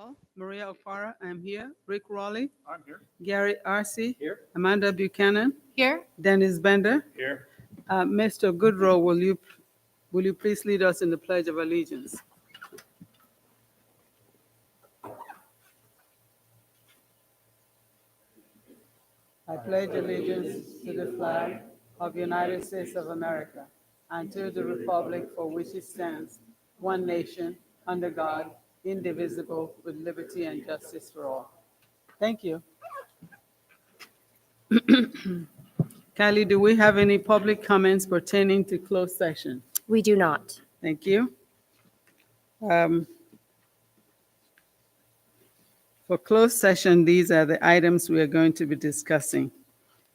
all. Maria Okpara, I'm here. Rick Raleigh, I'm here. Gary Arce, Here. Amanda Buchanan, Here. Dennis Bender. Here. Mr. Goodrow, will you please lead us in the Pledge of Allegiance? I pledge allegiance to the flag of the United States of America and to the republic for which it stands, one nation, under God, indivisible, with liberty and justice for all. Thank you. Kylie, do we have any public comments pertaining to closed session? We do not. Thank you. For closed session, these are the items we are going to be discussing.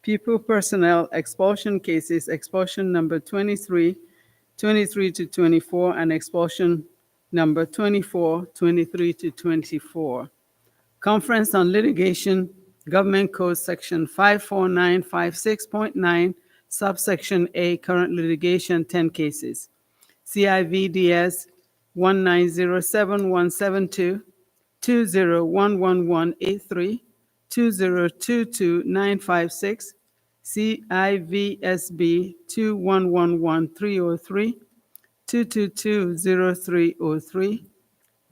Pupil personnel expulsion cases, expulsion number 23, 23 to 24, and expulsion number 24, 23 to 24. Conference on Litigation, Government Code Section 54956.9, subsection A, current litigation, 10 cases. CIVDS 1907172, 2011183, 2022956, CIVSB 2111303, 2220303,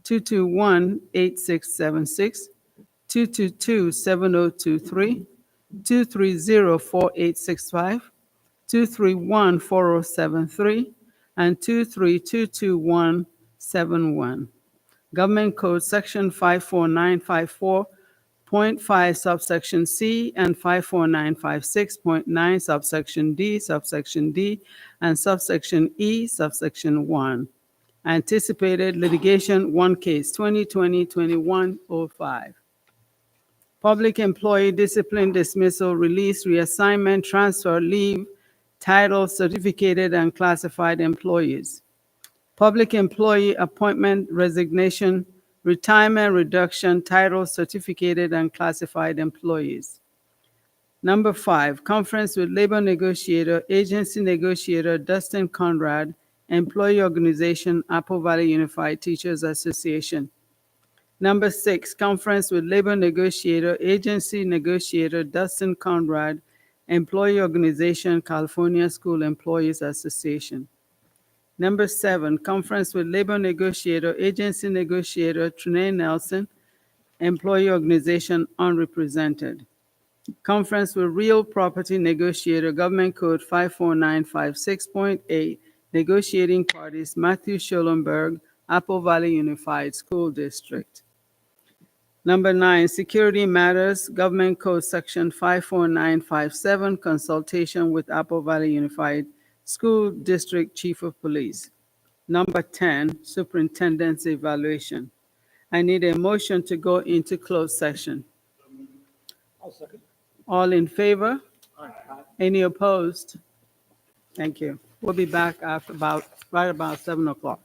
2218676, 2227023, 2304865, 2314073, and 2322171. Government Code Section 54954.5 subsection C and 54956.9 subsection D, subsection D, and subsection E, subsection 1. Anticipated litigation, one case, 2020-2105. Public employee discipline, dismissal, release, reassignment, transfer, leave, title, certificated and classified employees. Public employee appointment, resignation, retirement, reduction, title, certificated and classified employees. Number 5, conference with labor negotiator, agency negotiator Dustin Conrad, employee organization, Apple Valley Unified Teachers Association. Number 6, conference with labor negotiator, agency negotiator Dustin Conrad, employee organization, California School Employees Association. Number 7, conference with labor negotiator, agency negotiator Trinae Nelson, employee organization, unrepresented. Conference with real property negotiator, Government Code 54956.8, negotiating parties, Matthew Schollenberg, Apple Valley Unified School District. Number 9, security matters, Government Code Section 54957, consultation with Apple Valley Unified School District Chief of Police. Number 10, superintendent's evaluation. I need a motion to go into closed session. I'll second. All in favor? Aye. Any opposed? Thank you. We'll be back after right about 7 o'clock.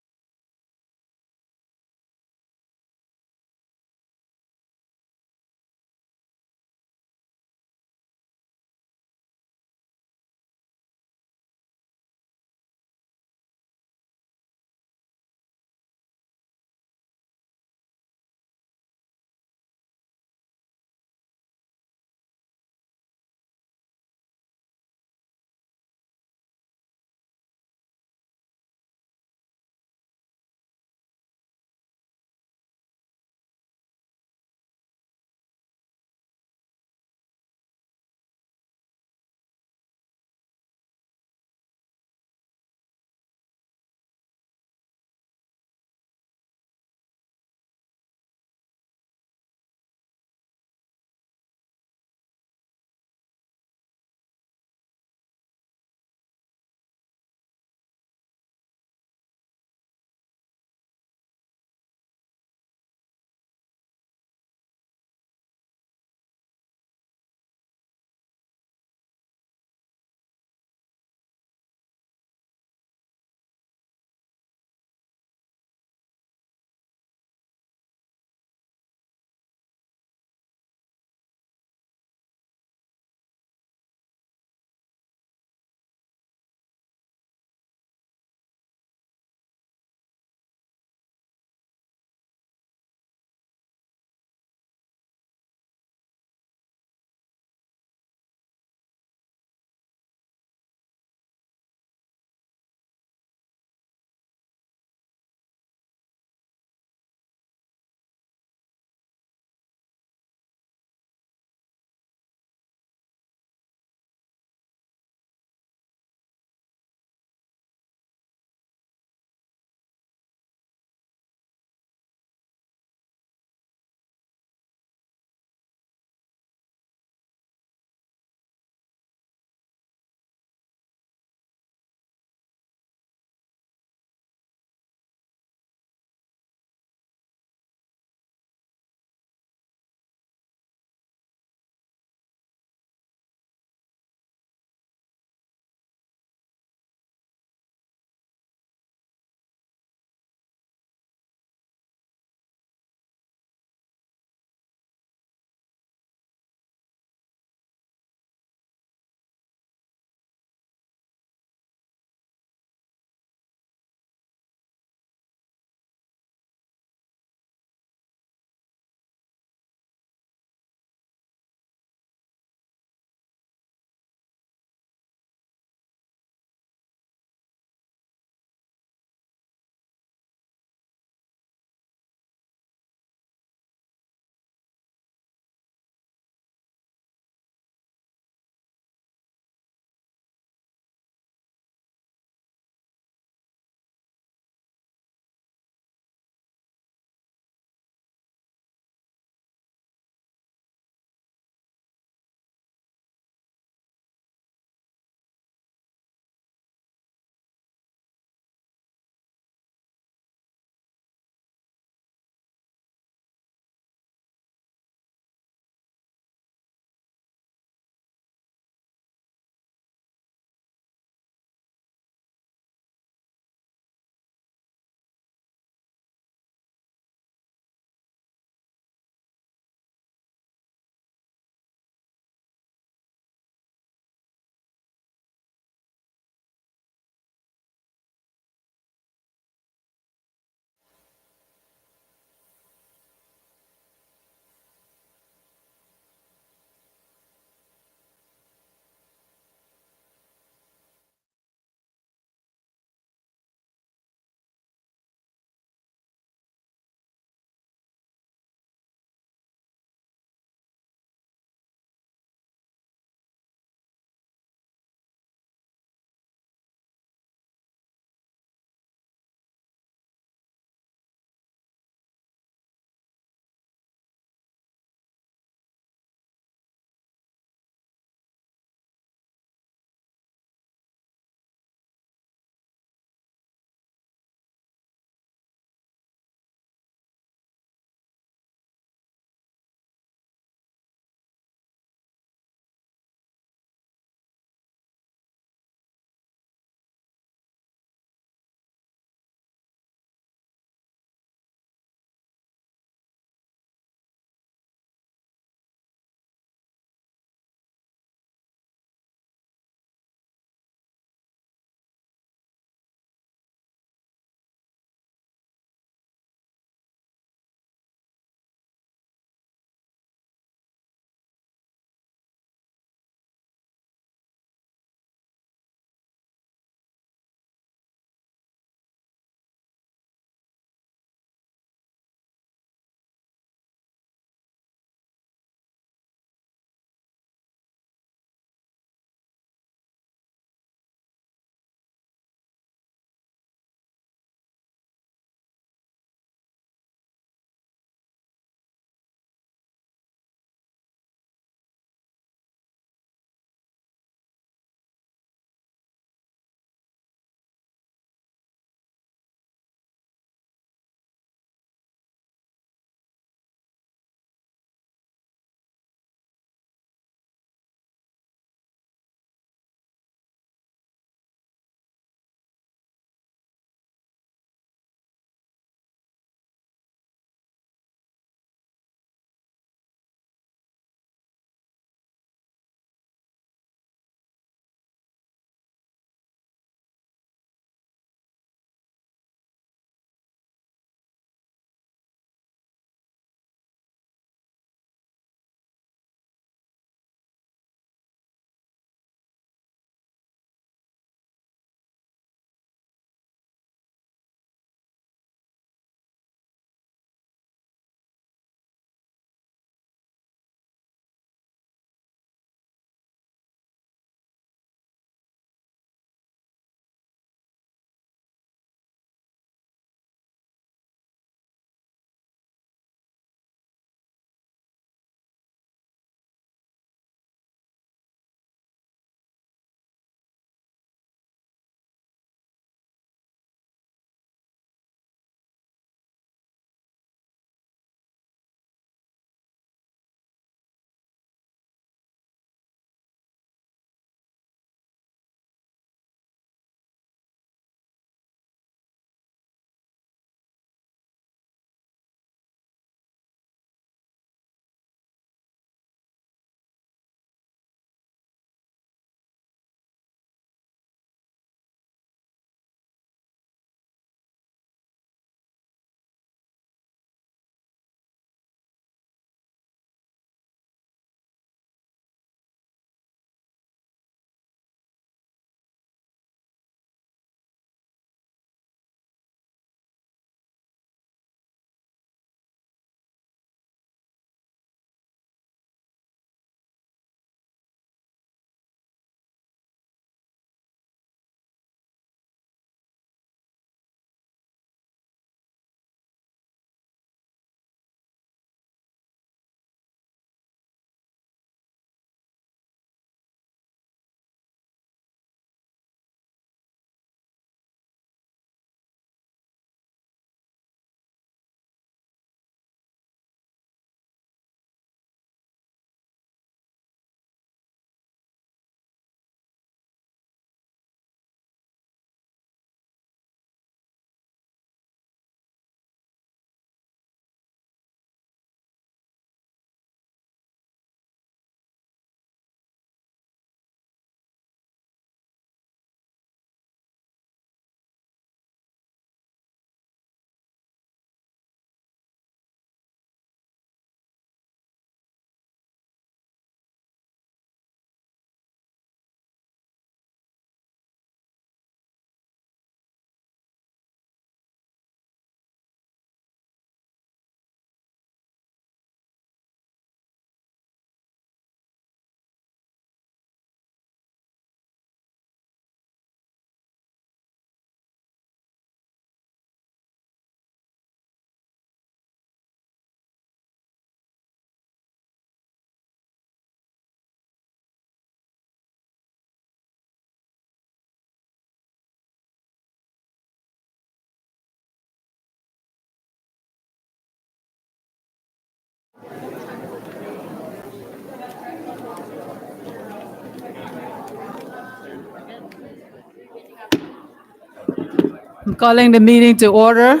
Calling the meeting to order.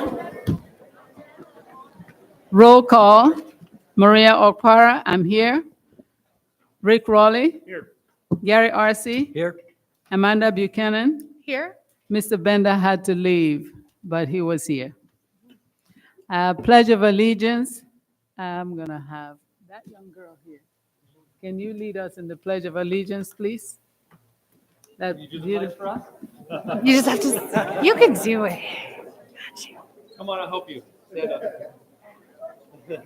Roll call. Maria Okpara, I'm here. Rick Raleigh. Here. Gary Arcee. Here. Amanda Buchanan. Here. Mr. Bender had to leave, but he was here. Pledge of Allegiance. I'm going to have that young girl here. Can you lead us in the Pledge of Allegiance, please? That beautiful. You just have to, you can do it. Come on, I'll help you. Stand up. Just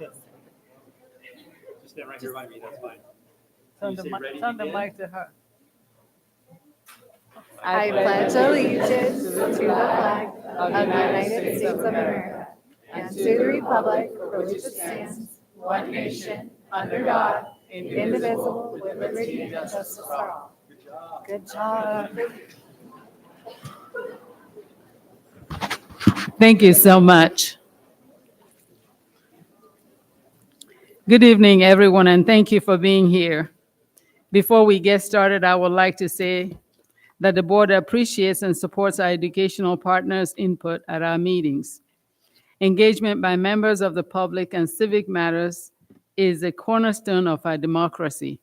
stand right here by me, that's fine. Turn the mic to her. I pledge allegiance to the flag of the United States of America and to the republic for which it stands, one nation, under God, indivisible, with liberty and justice for all. Good job. Thank you so much. Good evening, everyone, and thank you for being here. Before we get started, I would like to say that the board appreciates and supports our educational partners' input at our meetings. Engagement by members of the public and civic matters is a cornerstone of our democracy.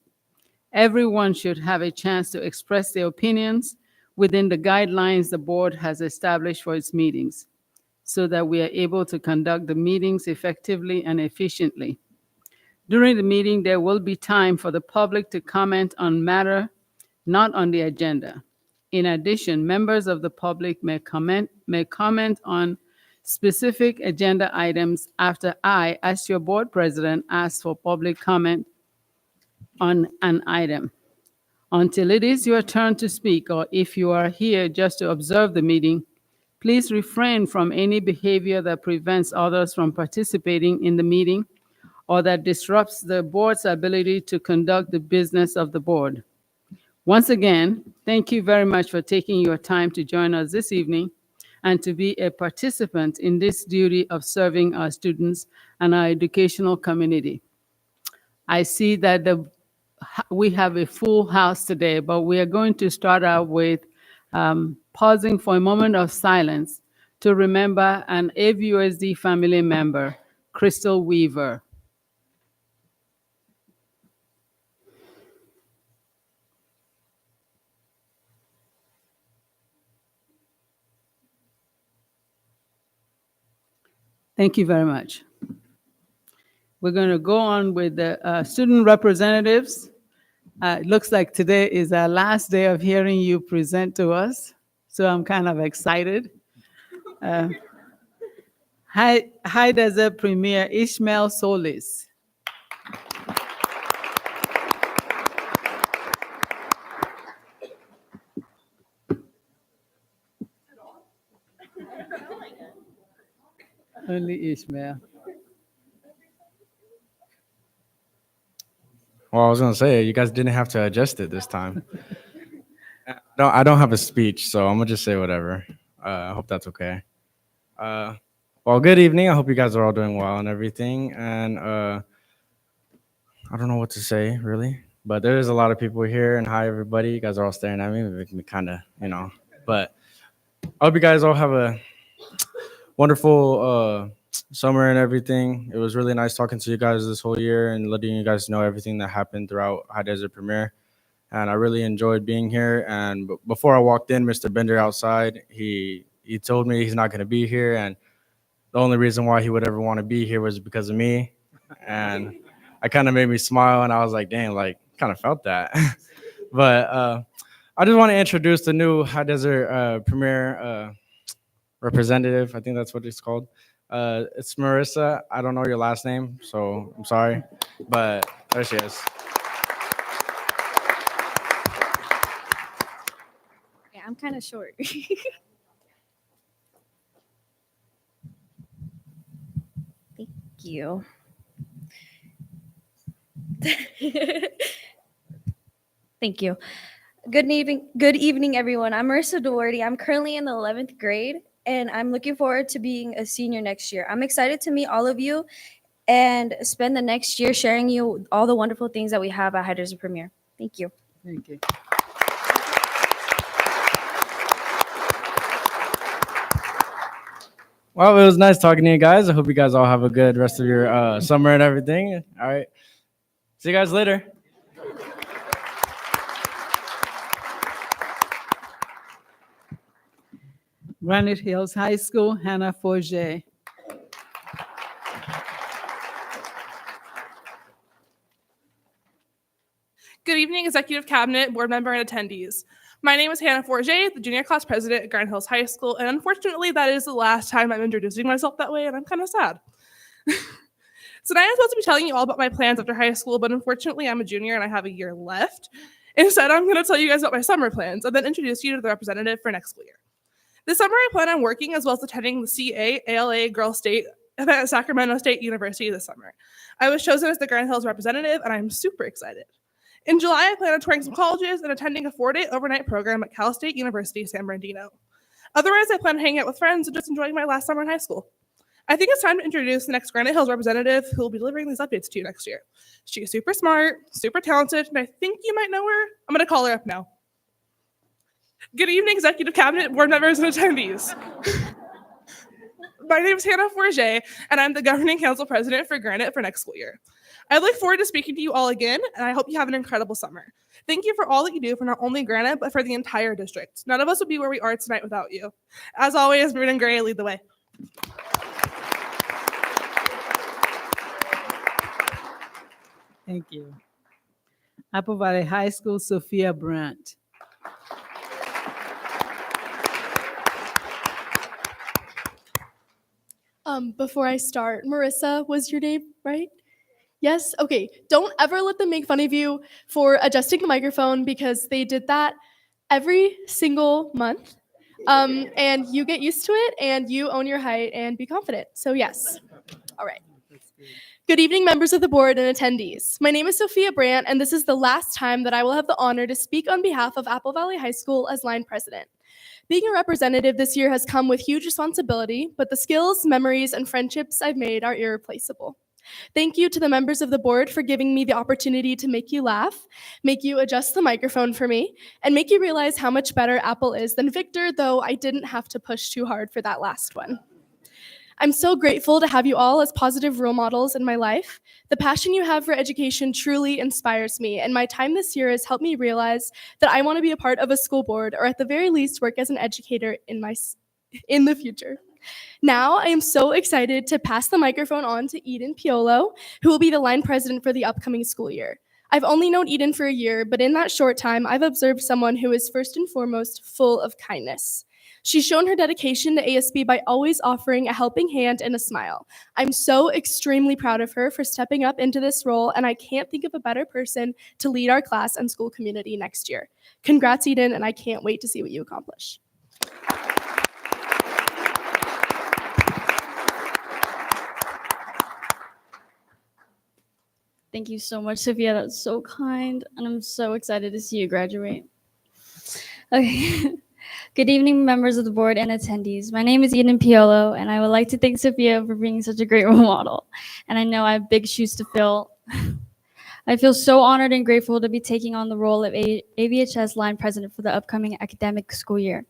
Everyone should have a chance to express their opinions within the guidelines the board has established for its meetings, so that we are able to conduct the meetings effectively and efficiently. During the meeting, there will be time for the public to comment on matter not on the agenda. In addition, members of the public may comment on specific agenda items after I, as your board president, ask for public comment on an item. Until it is your turn to speak, or if you are here just to observe the meeting, please refrain from any behavior that prevents others from participating in the meeting or that disrupts the board's ability to conduct the business of the board. Once again, thank you very much for taking your time to join us this evening and to be a participant in this duty of serving our students and our educational community. I see that we have a full house today, but we are going to start out with pausing for a moment of silence to remember an AVUSD family member, Crystal Weaver. Thank you very much. We're going to go on with the student representatives. It looks like today is our last day of hearing you present to us, so I'm kind of excited. High Desert Premier Ishmael Solis. Only Ishmael. Well, I was gonna say you guys didn't have to adjust it this time. I don't have a speech, so I'm gonna just say whatever. I hope that's okay. Well, good evening. I hope you guys are all doing well and everything. And I don't know what to say really, but there's a lot of people here. And hi, everybody. You guys are all staring at me, making me kind of, But I hope you guys all have a wonderful summer and everything. It was really nice talking to you guys this whole year and letting you guys know everything that happened throughout High Desert Premier. And I really enjoyed being here. And before I walked in, Mr. Bender outside, he told me he's not going to be here. And the only reason why he would ever want to be here was because of me. And I kind of made me smile. And I was like, damn, kind of felt that. But I just want to introduce the new High Desert Premier representative. I think that's what it's called. It's Marissa. I don't know your last name, so I'm sorry, but there she is. Yeah, I'm kind of short. Thank you. Thank you. Good evening, everyone. I'm Marissa Doherty. I'm currently in the 11th grade, and I'm looking forward to being a senior next year. I'm excited to meet all of you and spend the next year sharing you all the wonderful things that we have at High Desert Premier. Thank you. Thank you. Well, it was nice talking to you guys. I hope you guys all have a good rest of your summer and everything. All right. See you guys later. Granite Hills High School, Hannah Forget. Good evening, Executive Cabinet, Board Member, and attendees. My name is Hannah Forget, the Junior Class President at Granite Hills High School, and unfortunately, that is the last time I'm introducing myself that way, and I'm kind of sad. So tonight I'm supposed to be telling you all about my plans after high school, but unfortunately, I'm a junior and I have a year left. Instead, I'm going to tell you guys about my summer plans and then introduce you to the representative for next school year. This summer, I plan on working as well as attending the CA-ALA Girls State event at Sacramento State University this summer. I was chosen as the Granite Hills representative, and I'm super excited. In July, I plan on touring some colleges and attending a 4-day overnight program at Cal State University, San Bernardino. Otherwise, I plan on hanging out with friends and just enjoying my last summer in high school. I think it's time to introduce the next Granite Hills representative who will be delivering these updates to you next year. She's super smart, super talented, and I think you might know her. I'm going to call her up now. Good evening, Executive Cabinet, Board members, and attendees. My name is Hannah Forget, and I'm the Governing Council President for Granite for next school year. I look forward to speaking to you all again, and I hope you have an incredible summer. Thank you for all that you do for not only Granite, but for the entire district. None of us would be where we are tonight without you. As always, Maroon and Gray lead the way. Thank you. Apple Valley High School, Sophia Brandt. Before I start, Marissa was your name, right? Yes? Okay. Don't ever let them make fun of you for adjusting the microphone because they did that every single month. And you get used to it and you own your height and be confident. So yes. All right. Good evening, members of the board and attendees. My name is Sophia Brandt, and this is the last time that I will have the honor to speak on behalf of Apple Valley High School as line president. Being a representative this year has come with huge responsibility, but the skills, memories, and friendships I've made are irreplaceable. Thank you to the members of the board for giving me the opportunity to make you laugh, make you adjust the microphone for me, and make you realize how much better Apple is than Victor, though I didn't have to push too hard for that last one. I'm so grateful to have you all as positive role models in my life. The passion you have for education truly inspires me, and my time this year has helped me realize that I want to be a part of a school board, or at the very least work as an educator in the future. Now, I am so excited to pass the microphone on to Eden Piolo, who will be the line president for the upcoming school year. I've only known Eden for a year, but in that short time, I've observed someone who is first and foremost full of kindness. She's shown her dedication to ASB by always offering a helping hand and a smile. I'm so extremely proud of her for stepping up into this role, and I can't think of a better person to lead our class and school community next year. Congrats, Eden, and I can't wait to see what you accomplish. Thank you so much, Sophia. That's so kind, and I'm so excited to see you graduate. Okay. Good evening, members of the board and attendees. My name is Eden Piolo, and I would like to thank Sophia for being such a great role model. And I know I have big shoes to fill. I feel so honored and grateful to be taking on the role of AVHS line president for the upcoming academic school year.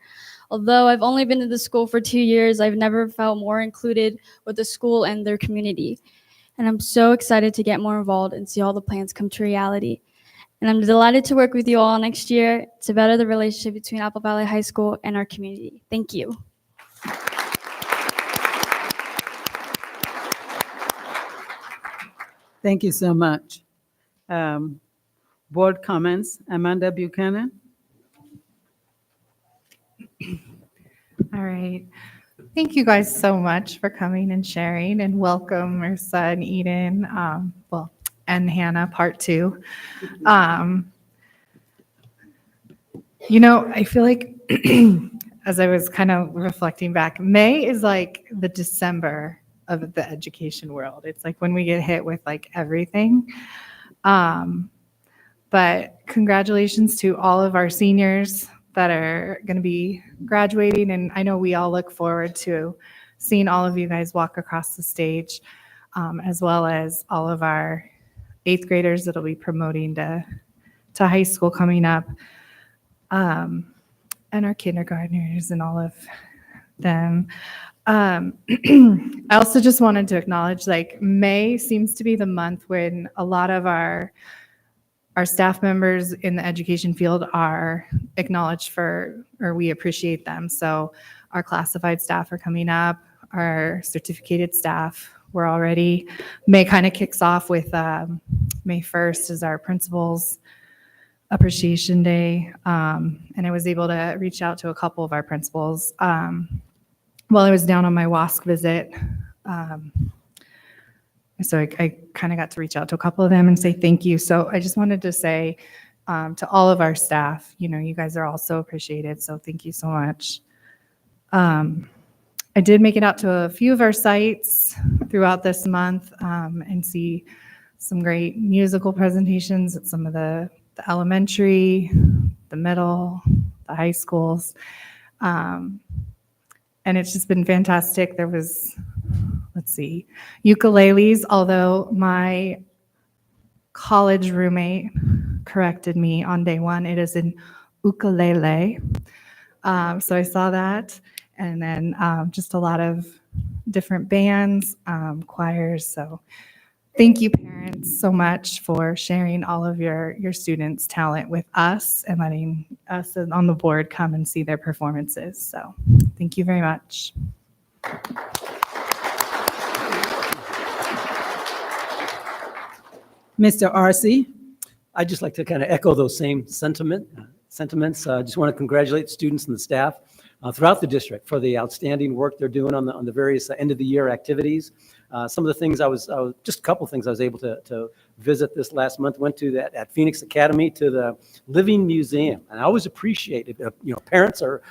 Although I've only been in the school for 2 years, I've never felt more included with the school and their community. And I'm so excited to get more involved and see all the plans come to reality. And I'm delighted to work with you all next year to better the relationship between Apple Valley High School and our community. Thank you. Thank you so much. Board comments, Amanda Buchanan. All right. Thank you guys so much for coming and sharing, and welcome Marissa and Eden, and Hannah, part 2. I feel like as I was kind of reflecting back, May is like the December of the education world. It's like when we get hit with like everything. But congratulations to all of our seniors that are going to be graduating. And I know we all look forward to seeing all of you guys walk across the stage, as well as all of our 8th graders that'll be promoting to high school coming up, and our kindergartners and all of them. I also just wanted to acknowledge, like, May seems to be the month when a lot of our staff members in the education field are acknowledged for, or we appreciate them. So our classified staff are coming up, our certificated staff, we're already, May kind of kicks off with May 1st is our principals appreciation day. And I was able to reach out to a couple of our principals while I was down on my WASC visit. So I kind of got to reach out to a couple of them and say thank you. So I just wanted to say to all of our staff, you guys are all so appreciated. So thank you so much. I did make it out to a few of our sites throughout this month and see some great musical presentations at some of the elementary, the middle, the high schools. And it's just been fantastic. There was, let's see, ukuleles, although my college roommate corrected me on day one. It is an ukulele. So I saw that. And then just a lot of different bands, choirs. So thank you, parents, so much for sharing all of your students' talent with us and letting us on the board come and see their performances. So thank you very much. Mr. Arce? I'd just like to kind of echo those same sentiments. Just want to congratulate students and the staff throughout the district for the outstanding work they're doing on the various end of the year activities. Some of the things just a couple things I was able to visit this last month. Went to that at Phoenix Academy to the Living Museum, and I always appreciate it. Parents or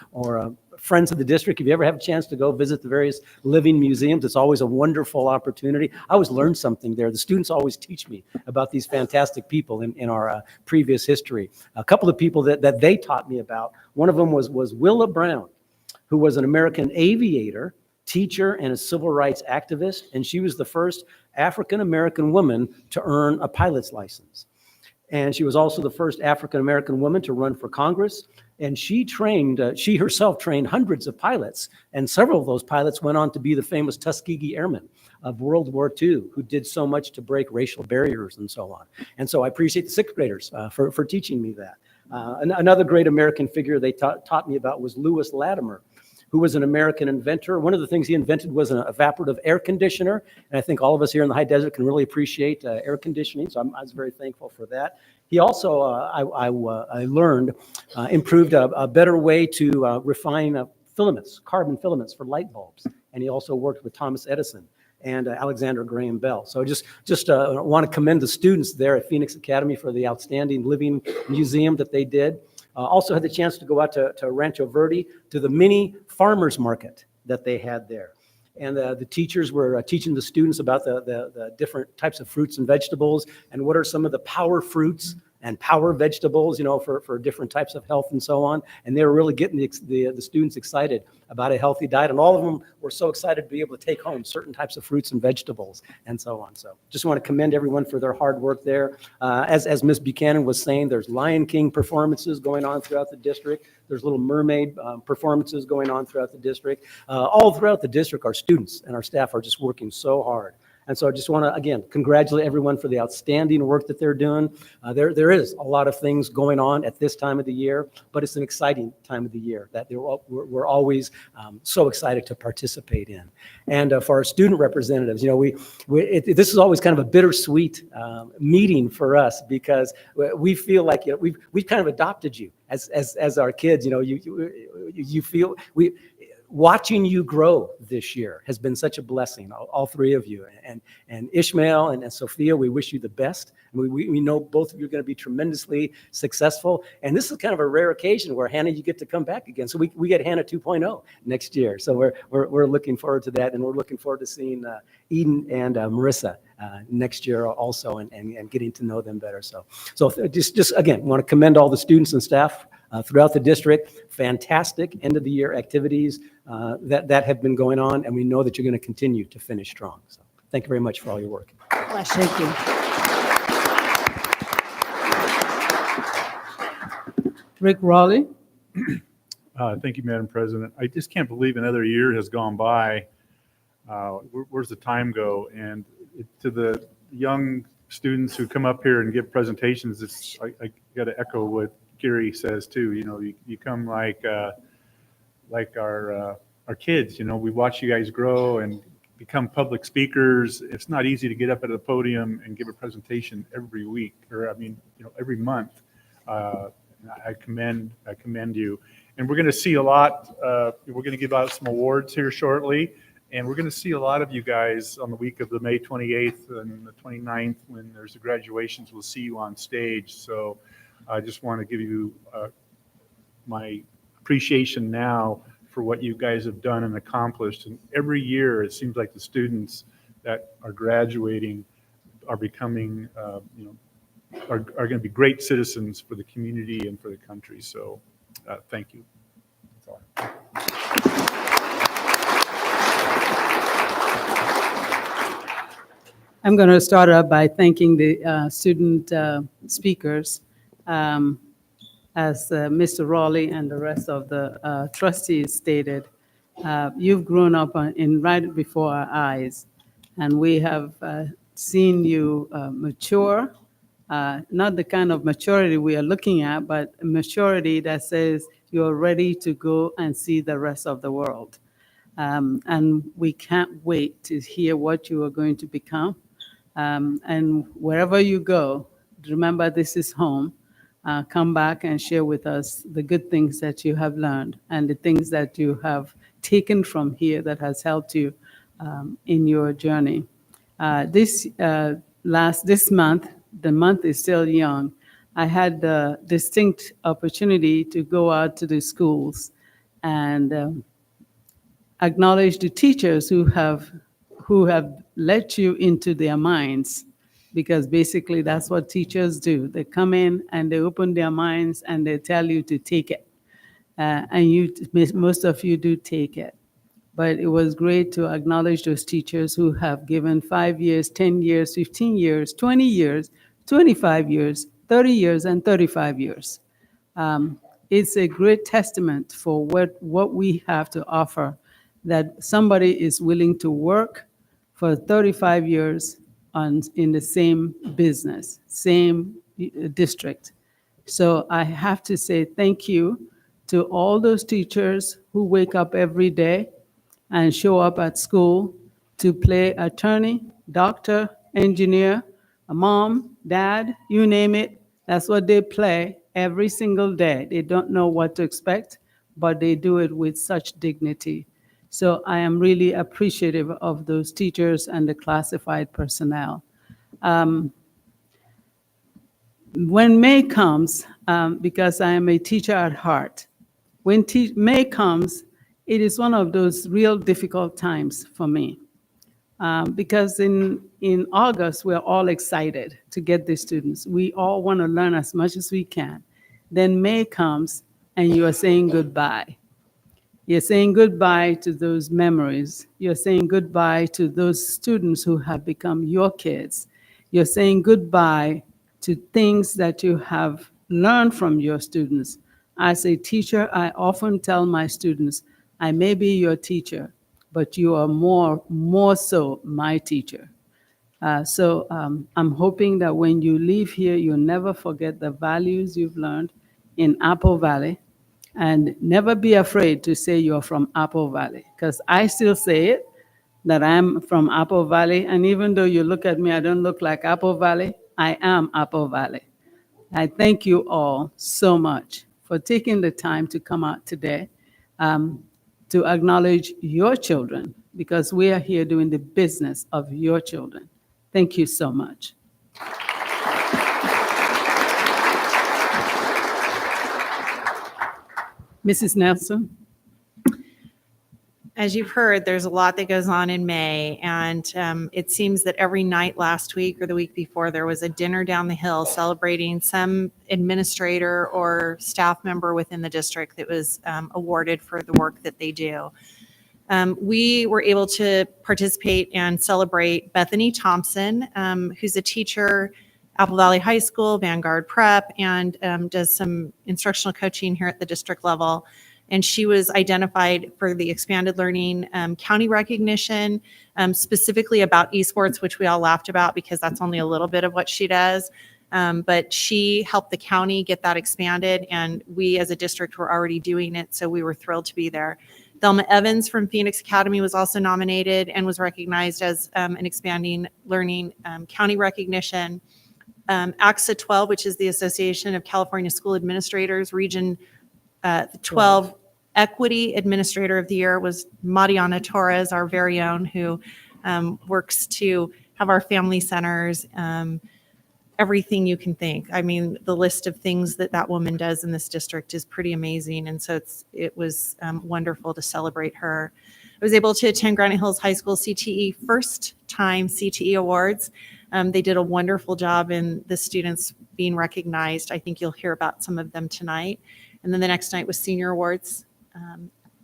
friends of the district, if you ever have a chance to go visit the various living museums, it's always a wonderful opportunity. I always learn something there. The students always teach me about these fantastic people in our previous history. A couple of people that they taught me about, one of them was Willa Brown, who was an American aviator, teacher, and a civil rights activist, and she was the first African-American woman to earn a pilot's license. And she was also the first African-American woman to run for Congress. And she herself trained hundreds of pilots, and several of those pilots went on to be the famous Tuskegee Airmen of World War II, who did so much to break racial barriers and so on. And so I appreciate the sixth graders for teaching me that. Another great American figure they taught me about was Lewis Latimer, who was an American inventor. One of the things he invented was an evaporative air conditioner, and I think all of us here in the high desert can really appreciate air conditioning, so I was very thankful for that. He also, I learned, improved a better way to refine filaments, carbon filaments for light bulbs, and he also worked with Thomas Edison and Alexander Graham Bell. So just want to commend the students there at Phoenix Academy for the outstanding living museum that they did. Also had the chance to go out to Rancho Verde to the mini farmers market that they had there. And the teachers were teaching the students about the different types of fruits and vegetables and what are some of the power fruits and power vegetables, for different types of health and so on. And they were really getting the students excited about a healthy diet. And all of them were so excited to be able to take home certain types of fruits and vegetables and so on. So just want to commend everyone for their hard work there. As Ms. Buchanan was saying, there's Lion King performances going on throughout the district. There's Little Mermaid performances going on throughout the district. All throughout the district, our students and our staff are just working so hard. And so I just want to, again, congratulate everyone for the outstanding work that they're doing. There is a lot of things going on at this time of the year, but it's an exciting time of the year that we're always so excited to participate in. And for our student representatives, this is always kind of a bittersweet meeting for us because we feel like we've kind of adopted you as our kids. You feel watching you grow this year has been such a blessing, all three of you. And Ishmael and Sophia, we wish you the best. And we know both of you are going to be tremendously successful. And this is kind of a rare occasion where, Hannah, you get to come back again. So we get Hannah 2.0 next year. So we're looking forward to that. And we're looking forward to seeing Eden and Marissa next year also and getting to know them better. So just again, want to commend all the students and staff throughout the district. Fantastic end of the year activities that have been going on, and we know that you're going to continue to finish strong. So thank you very much for all your work. Thank you. Rick Raleigh? Thank you, Madam President. I just can't believe another year has gone by where's the time go? And to the young students who come up here and give presentations, I got to echo what Gary says too. You know, you come like our kids. You know, we watch you guys grow and become public speakers. It's not easy to get up at a podium and give a presentation every week, or every month. I commend you. And we're going to see a lot. We're going to give out some awards here shortly. And we're going to see a lot of you guys on the week of the May 28th and the 29th when there's the graduations. We'll see you on stage. So I just want to give you my appreciation now for what you guys have done and accomplished. And every year it seems like the students that are graduating are becoming, are going to be great citizens for the community and for the country. So thank you. That's all. I'm going to start out by thanking the student speakers. As Mr. Raleigh and the rest of the trustees stated, you've grown up right before our eyes, and we have seen you mature, not the kind of maturity we are looking at, but maturity that says you're ready to go and see the rest of the world. And we can't wait to hear what you are going to become. And wherever you go, remember this is home. Come back and share with us the good things that you have learned and the things that you have taken from here that has helped you in your journey. This month, the month is still young. I had the distinct opportunity to go out to the schools and acknowledge the teachers who have let you into their minds, because basically that's what teachers do. They come in and they open their minds and they tell you to take it. Most of you do take it. But it was great to acknowledge those teachers who have given 5 years, 10 years, 15 years, 20 years, 25 years, 30 years, and 35 years. It's a great testament for what we have to offer, that somebody is willing to work for 35 years in the same business, same district. So I have to say thank you to all those teachers who wake up every day and show up at school to play attorney, doctor, engineer, a mom, dad, you name it. That's what they play every single day. They don't know what to expect, but they do it with such dignity. So I am really appreciative of those teachers and the classified personnel. When May comes, because I am a teacher at heart, when May comes, it is one of those real difficult times for me. Because in August, we're all excited to get the students. We all want to learn as much as we can. Then May comes and you are saying goodbye. You're saying goodbye to those memories. You're saying goodbye to those students who have become your kids. You're saying goodbye to things that you have learned from your students. As a teacher, I often tell my students, I may be your teacher, but you are more so my teacher. So I'm hoping that when you leave here, you'll never forget the values you've learned in Apple Valley. And never be afraid to say you're from Apple Valley, because I still say it, that I'm from Apple Valley. And even though you look at me, I don't look like Apple Valley, I am Apple Valley. I thank you all so much for taking the time to come out today to acknowledge your children, because we are here doing the business of your children. Thank you so much. Mrs. Nelson? As you've heard, there's a lot that goes on in May, and it seems that every night last week or the week before, there was a dinner down the hill celebrating some administrator or staff member within the district that was awarded for the work that they do. We were able to participate and celebrate Bethany Thompson, who's a teacher, Apple Valley High School, Vanguard Prep, and does some instructional coaching here at the district level. And she was identified for the expanded learning county recognition, specifically about esports, which we all laughed about because that's only a little bit of what she does. But she helped the county get that expanded, and we as a district were already doing it, so we were thrilled to be there. Thelma Evans from Phoenix Academy was also nominated and was recognized as an expanding learning county recognition. AXA 12, which is the Association of California School Administrators, Region 12 Equity Administrator of the Year was Mariana Torres, our very own, who works to have our family centers, everything you can think. I mean, the list of things that that woman does in this district is pretty amazing. And so it was wonderful to celebrate her. I was able to attend Granite Hills High School CTE first time CTE awards. They did a wonderful job in the students being recognized. I think you'll hear about some of them tonight. And then the next night was senior awards.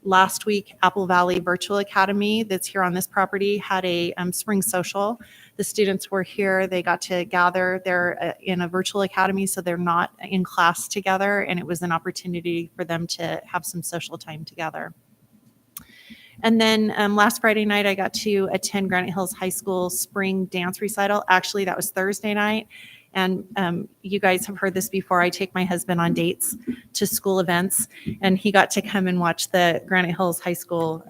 Last week, Apple Valley Virtual Academy that's here on this property had a spring social. The students were here. They got to gather. They're in a virtual academy, so they're not in class together, and it was an opportunity for them to have some social time together. And then last Friday night, I got to attend Granite Hills High School spring dance recital. Actually, that was Thursday night. And you guys have heard this before. I take my husband on dates to school events, and he got to come and watch the Granite Hills High School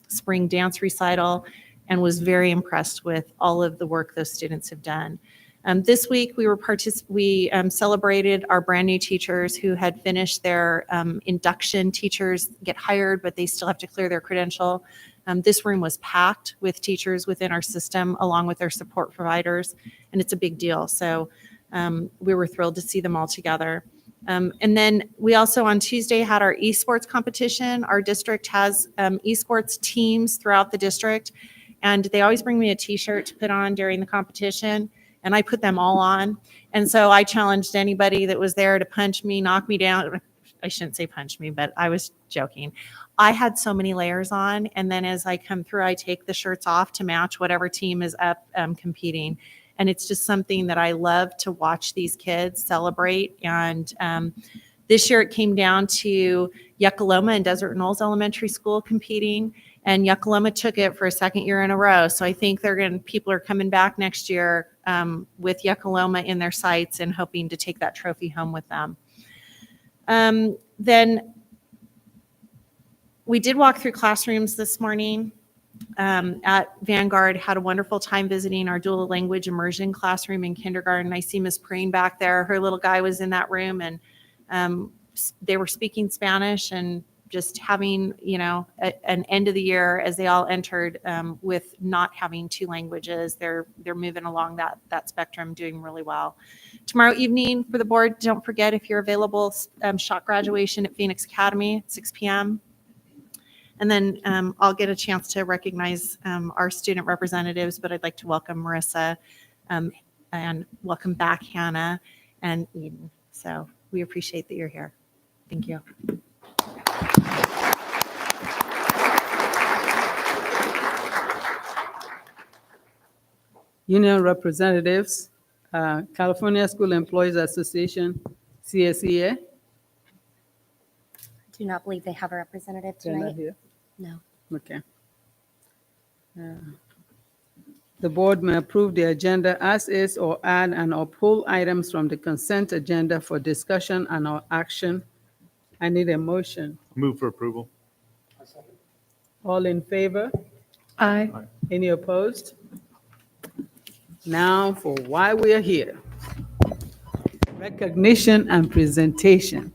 spring dance recital and was very impressed with all of the work those students have done. This week, we celebrated our brand new teachers who had finished their induction. Teachers get hired, but they still have to clear their credential. This room was packed with teachers within our system, along with their support providers, and it's a big deal. So we were thrilled to see them all together. And then we also on Tuesday had our esports competition. Our district has esports teams throughout the district, and they always bring me a t-shirt to put on during the competition, and I put them all on. And so I challenged anybody that was there to punch me, knock me down. I shouldn't say punch me, but I was joking. I had so many layers on, and then as I come through, I take the shirts off to match whatever team is up competing. And it's just something that I love to watch these kids celebrate. And this year it came down to Yuckaloma and Desert Knolls Elementary School competing, and Yuckaloma took it for a second year in a row. So I think people are coming back next year with Yuckaloma in their sights and hoping to take that trophy home with them. Then we did walk through classrooms this morning at Vanguard, had a wonderful time visiting our dual language immersion classroom in kindergarten. I see Miss Preen back there. Her little guy was in that room, and they were speaking Spanish and just having, an end of the year as they all entered with not having two languages. They're moving along that spectrum, doing really well. Tomorrow evening for the board, don't forget, if you're available, shot graduation at Phoenix Academy at 6 p.m. And then I'll get a chance to recognize our student representatives, but I'd like to welcome Marissa and welcome back Hannah and Eden. So we appreciate that you're here. Thank you. Union representatives, California School Employees Association, CSEA. Do not believe they have a representative They're not tonight. here. No. Okay. The board may approve the agenda as is or add and/or pull items from the consent agenda for discussion and/or action. I need a motion. Move for approval. All in favor? Aye. Any opposed? Now for why we are here. Recognition and presentation.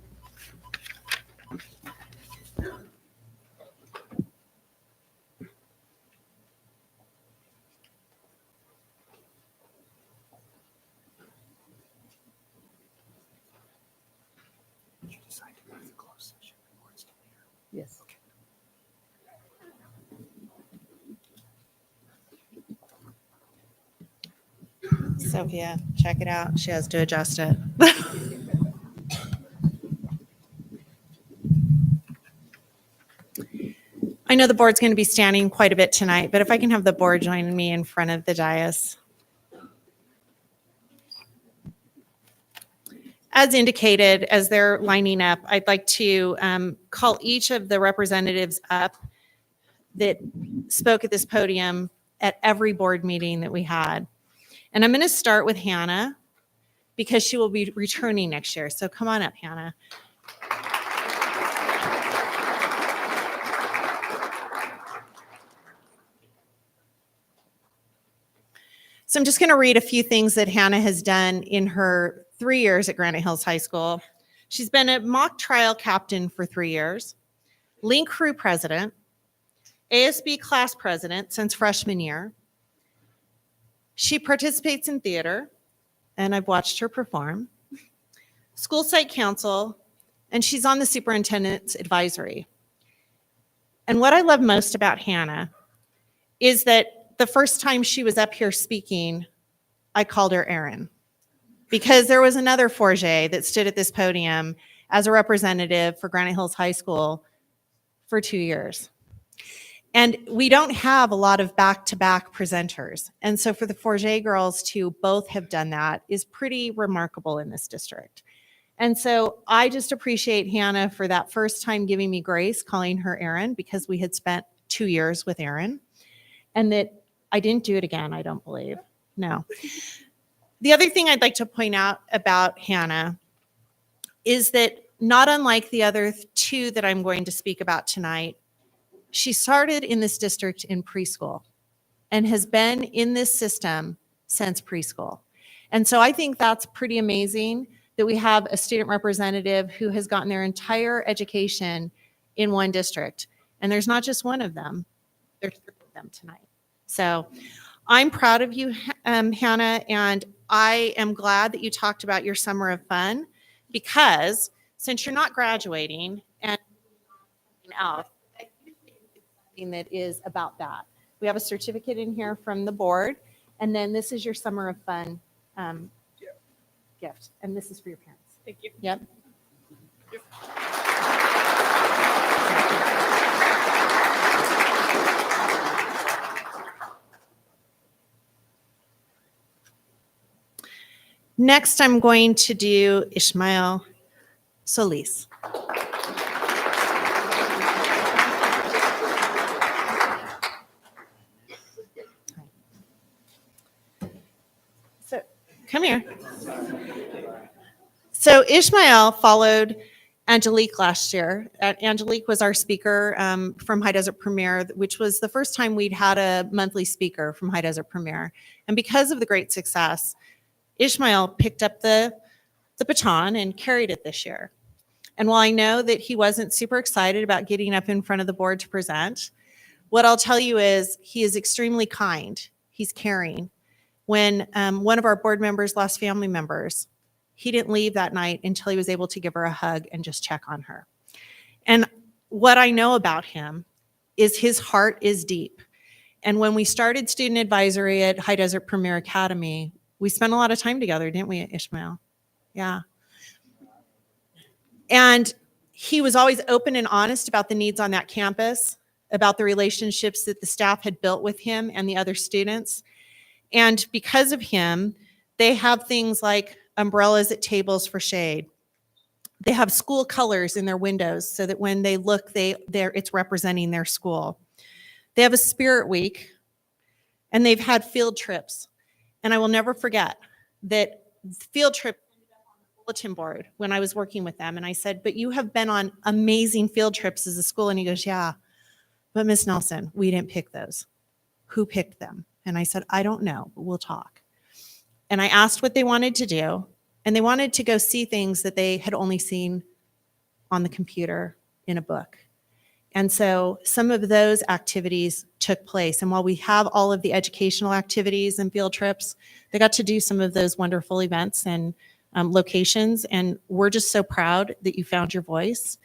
Yes. Sophia, check it out. She has to adjust it. I know the board's going to be standing quite a bit tonight, but if I can have the board join me in front of the dais. as indicated, as they're lining up, I'd like to call each of the representatives up that spoke at this podium at every board meeting that we had. And I'm going to start with Hannah because she will be returning next year. So come on up, Hannah. So I'm just going to read a few things that Hannah has done in her 3 years at Granite Hills High School. She's been a mock trial captain for 3 years, Link Crew president, ASB class president since freshman year. She participates in theater, and I've watched her perform, school site council, and she's on the superintendent's advisory. And what I love most about Hannah is that the first time she was up here speaking, I called her Erin, because there was another Forget that stood at this podium as a representative for Granite Hills High School for 2 years. And we don't have a lot of back-to-back presenters. And so for the Forget girls to both have done that is pretty remarkable in this district. And so I just appreciate Hannah for that first time giving me grace, calling her Erin, because we had spent 2 years with Erin. And that I didn't do it again, I don't believe. No. The other thing I'd like to point out about Hannah is that not unlike the other two that I'm going to speak about tonight, she started in this district in preschool and has been in this system since preschool. And so I think that's pretty amazing that we have a student representative who has gotten their entire education in one district. And there's not just one of them, there's 3 of them tonight. So I'm proud of you, Hannah, and I am glad that you talked about your summer of fun, because since you're not graduating and else, something that is about that. We have a certificate in here from the board, and then this is your summer of fun gift, and this is for your parents. Thank you. Yep. Next, I'm going to do Ishmael Solis. So, come here. So Ishmael followed Angelique last year. Angelique was our speaker from High Desert Premier, which was the first time we'd had a monthly speaker from High Desert Premier. And because of the great success, Ishmael picked up the baton and carried it this year. And while I know that he wasn't super excited about getting up in front of the board to present, what I'll tell you is he is extremely kind. He's caring. When one of our board members lost family members, he didn't leave that night until he was able to give her a hug and just check on her. And what I know about him is his heart is deep. And when we started student advisory at High Desert Premier Academy, we spent a lot of time together, didn't we, Ishmael? Yeah. And he was always open and honest about the needs on that campus, about the relationships that the staff had built with him and the other students. And because of him, they have things like umbrellas at tables for shade. They have school colors in their windows so that when they look, it's representing their school. They have a spirit week, and they've had field trips. And I will never forget that field trip on the bulletin board when I was working with them. And I said, but you have been on amazing field trips as a school. And he goes, yeah, but Miss Nelson, we didn't pick those. Who picked them? And I said, I don't know, but we'll talk. And I asked what they wanted to do. And they wanted to go see things that they had only seen on the computer in a book. And so some of those activities took place. And while we have all of the educational activities and field trips, they got to do some of those wonderful events and locations. And we're just so proud that you found your voice.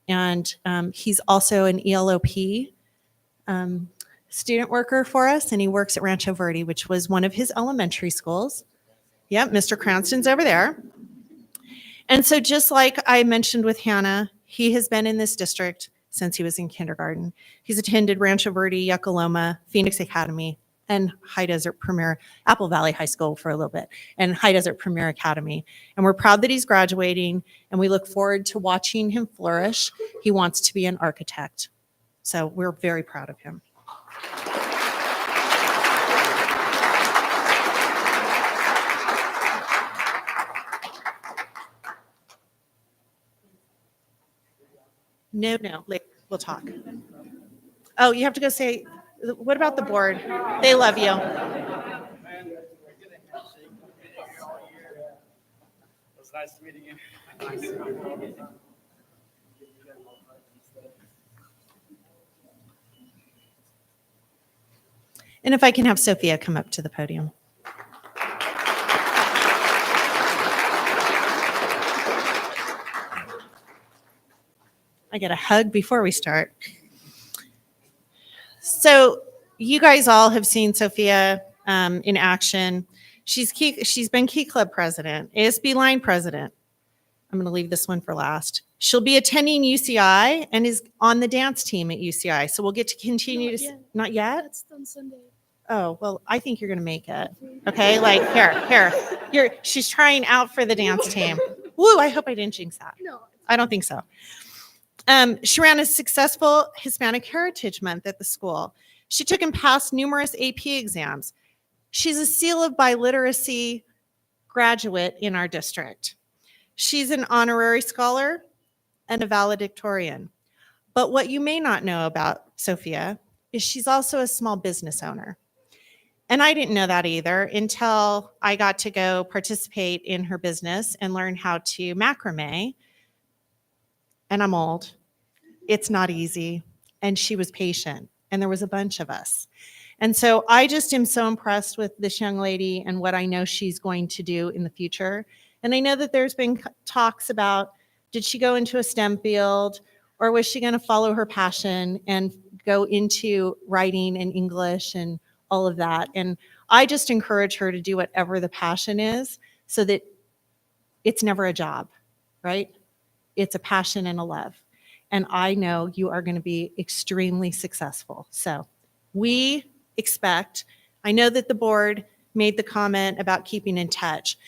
And he's also an ELOP student worker for us. And he works at Rancho Verde, which was one of his elementary schools. Yep, Mr. Cranston's over there. And so just like I mentioned with Hannah, he has been in this district since he was in kindergarten. He's attended Rancho Verde, Yucca Loma, Phoenix Academy, and High Desert Premier, Apple Valley High School for a little bit, and High Desert Premier Academy. And we're proud that he's graduating, and we look forward to watching him flourish. He wants to be an architect. So we're very proud of him. No, later, we'll talk. Oh, you have to go say, what about the board? They love you. It was nice meeting you. And if I can have Sophia come up to the podium. I get a hug before we start. So you guys all have seen Sophia in action. She's been Key Club president, ASB line president. I'm going to leave this one for last. She'll be attending UCI and is on the dance team at UCI. So we'll get to continue not yet? That's on Sunday. Oh, well, I think you're going to make it. Okay, like here. She's trying out for the dance team. Woo, I hope I didn't jinx that. No. I don't think so. She ran a successful Hispanic Heritage Month at the school. She took and passed numerous AP exams. She's a Seal of Biliteracy graduate in our district. She's an honorary scholar and a valedictorian. But what you may not know about Sophia is she's also a small business owner. And I didn't know that either until I got to go participate in her business and learn how to macrame. And I'm old. It's not easy. And she was patient. And there was a bunch of us. And so I just am so impressed with this young lady and what I know she's going to do in the future. And I know that there's been talks about, did she go into a STEM field, or was she going to follow her passion and go into writing and English and all of that? And I just encourage her to do whatever the passion is, so that it's never a job, right? It's a passion and a love. And I know you are going to be extremely successful. So we expect, I know that the board made the comment about keeping in touch.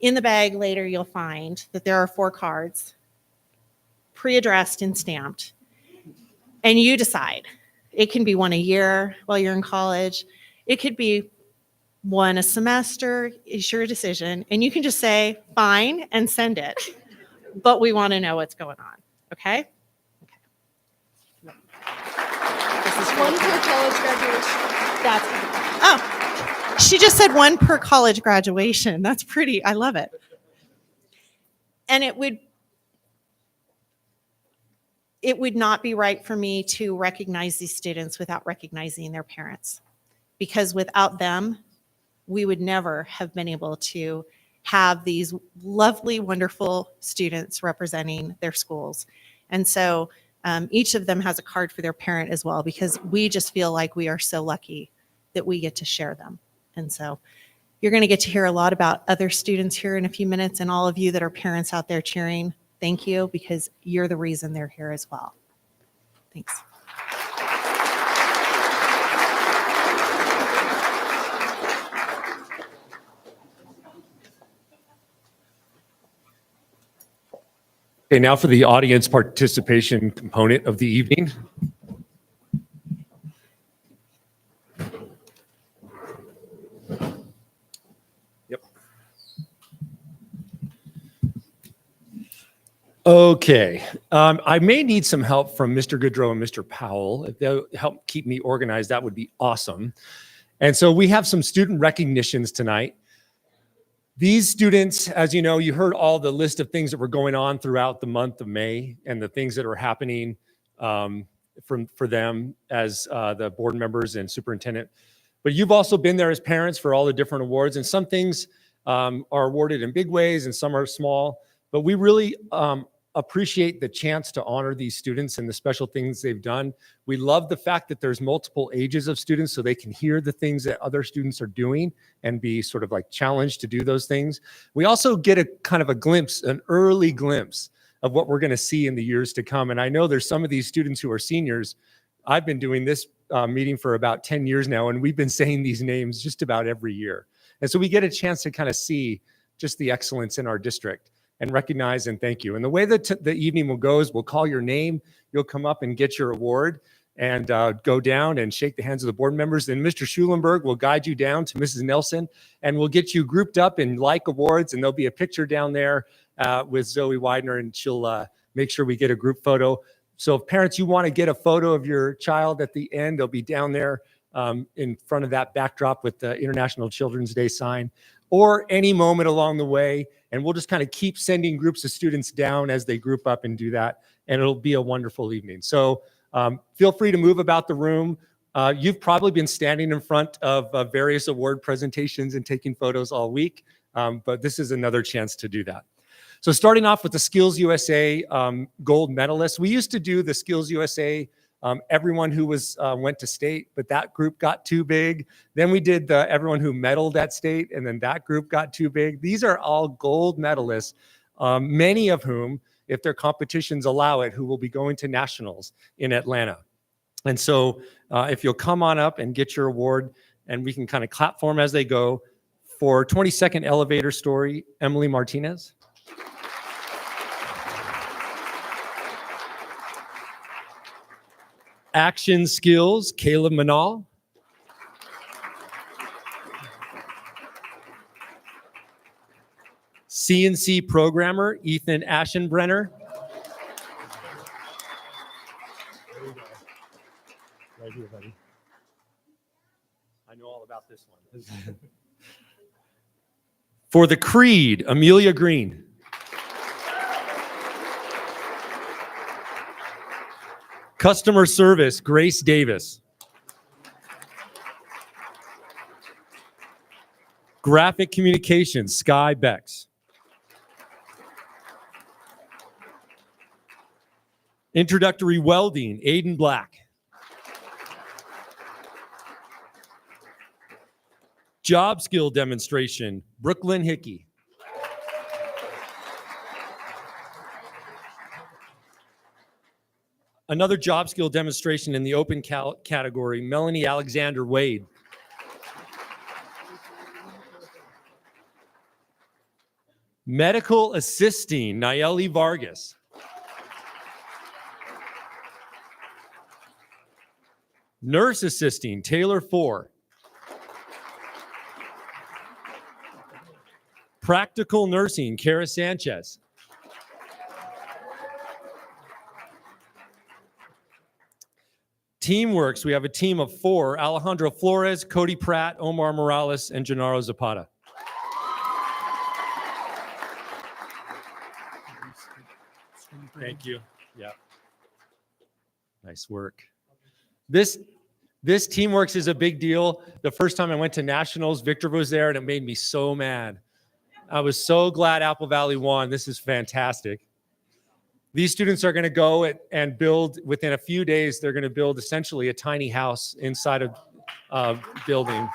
In the bag later, you'll find that there are 4 cards, pre-addressed and stamped. And you decide. It can be one a year while you're in college. It could be one a semester. It's your decision. And you can just say, fine, and send it. But we want to know what's going on. Okay? This is One per college graduation. Oh, she just said 1 per college graduation. That's pretty. I love it. And it would not be right for me to recognize these students without recognizing their parents, because without them, we would never have been able to have these lovely, wonderful students representing their schools. And so each of them has a card for their parent as well, because we just feel like we are so lucky that we get to share them. And so you're going to get to hear a lot about other students here in a few minutes, and all of you that are parents out there cheering, thank you, because you're the reason they're here as well. Thanks. Okay, now for the audience participation component of the evening. Yep. Okay, I may need some help from Mr. Goodrow and Mr. Powell. If they'll help keep me organized, that would be awesome. And so we have some student recognitions tonight. These students, as you know, you heard all the list of things that were going on throughout the month of May and the things that are happening for them as the board members and superintendent. But you've also been there as parents for all the different awards, and some things are awarded in big ways and some are small. But we really appreciate the chance to honor these students and the special things they've done. We love the fact that there's multiple ages of students, so they can hear the things that other students are doing and be sort of like challenged to do those things. We also get a kind of a glimpse, an early glimpse of what we're going to see in the years to come. And I know there's some of these students who are seniors. I've been doing this meeting for about 10 years now, and we've been saying these names just about every year. And so we get a chance to kind of see just the excellence in our district and recognize and thank you. And the way that the evening will go is we'll call your name, you'll come up and get your award, and go down and shake the hands of the board members. Then Mr. Schulenberg will guide you down to Mrs. Nelson, and we'll get you grouped up in like awards, and there'll be a picture down there with Zoe Widener, and she'll make sure we get a group photo. So if parents, you want to get a photo of your child at the end, they'll be down there in front of that backdrop with the International Children's Day sign, or any moment along the way. And we'll just kind of keep sending groups of students down as they group up and do that. And it'll be a wonderful evening. So feel free to move about the room. You've probably been standing in front of various award presentations and taking photos all week, but this is another chance to do that. So starting off with the Skills USA gold medalists, we used to do the Skills USA everyone who went to state, but that group got too big. Then we did everyone who medaled at state, and then that group got too big. These are all gold medalists, many of whom, if their competitions allow it, who will be going to nationals in Atlanta. And so if you'll come on up and get your award, and we can kind of clap for them as they go. For 22nd elevator story, Emily Martinez. Action skills, Caleb Manal. CNC programmer, Ethan Aschenbrenner. Right here, buddy. I know all about this one. For the Creed, Amelia Green. Customer service, Grace Davis. Graphic communications, Sky Bex. Introductory welding, Aiden Black. Job skill demonstration, Brooklyn Hickey. Another job skill demonstration in the open category, Melanie Alexander Wade. Medical assisting, Nayeli Vargas. Nurse assisting, Taylor Four. Practical nursing, Kara Sanchez. Teamworks, we have a team of 4, Alejandro Flores, Cody Pratt, Omar Morales, and Gennaro Zapata. Thank you. Yeah. Nice work. This Teamworks is a big deal. The first time I went to nationals, Victor was there, and it made me so mad. I was so glad Apple Valley won. This is fantastic. These students are going to go and build, within a few days, they're going to build essentially a tiny house inside a building.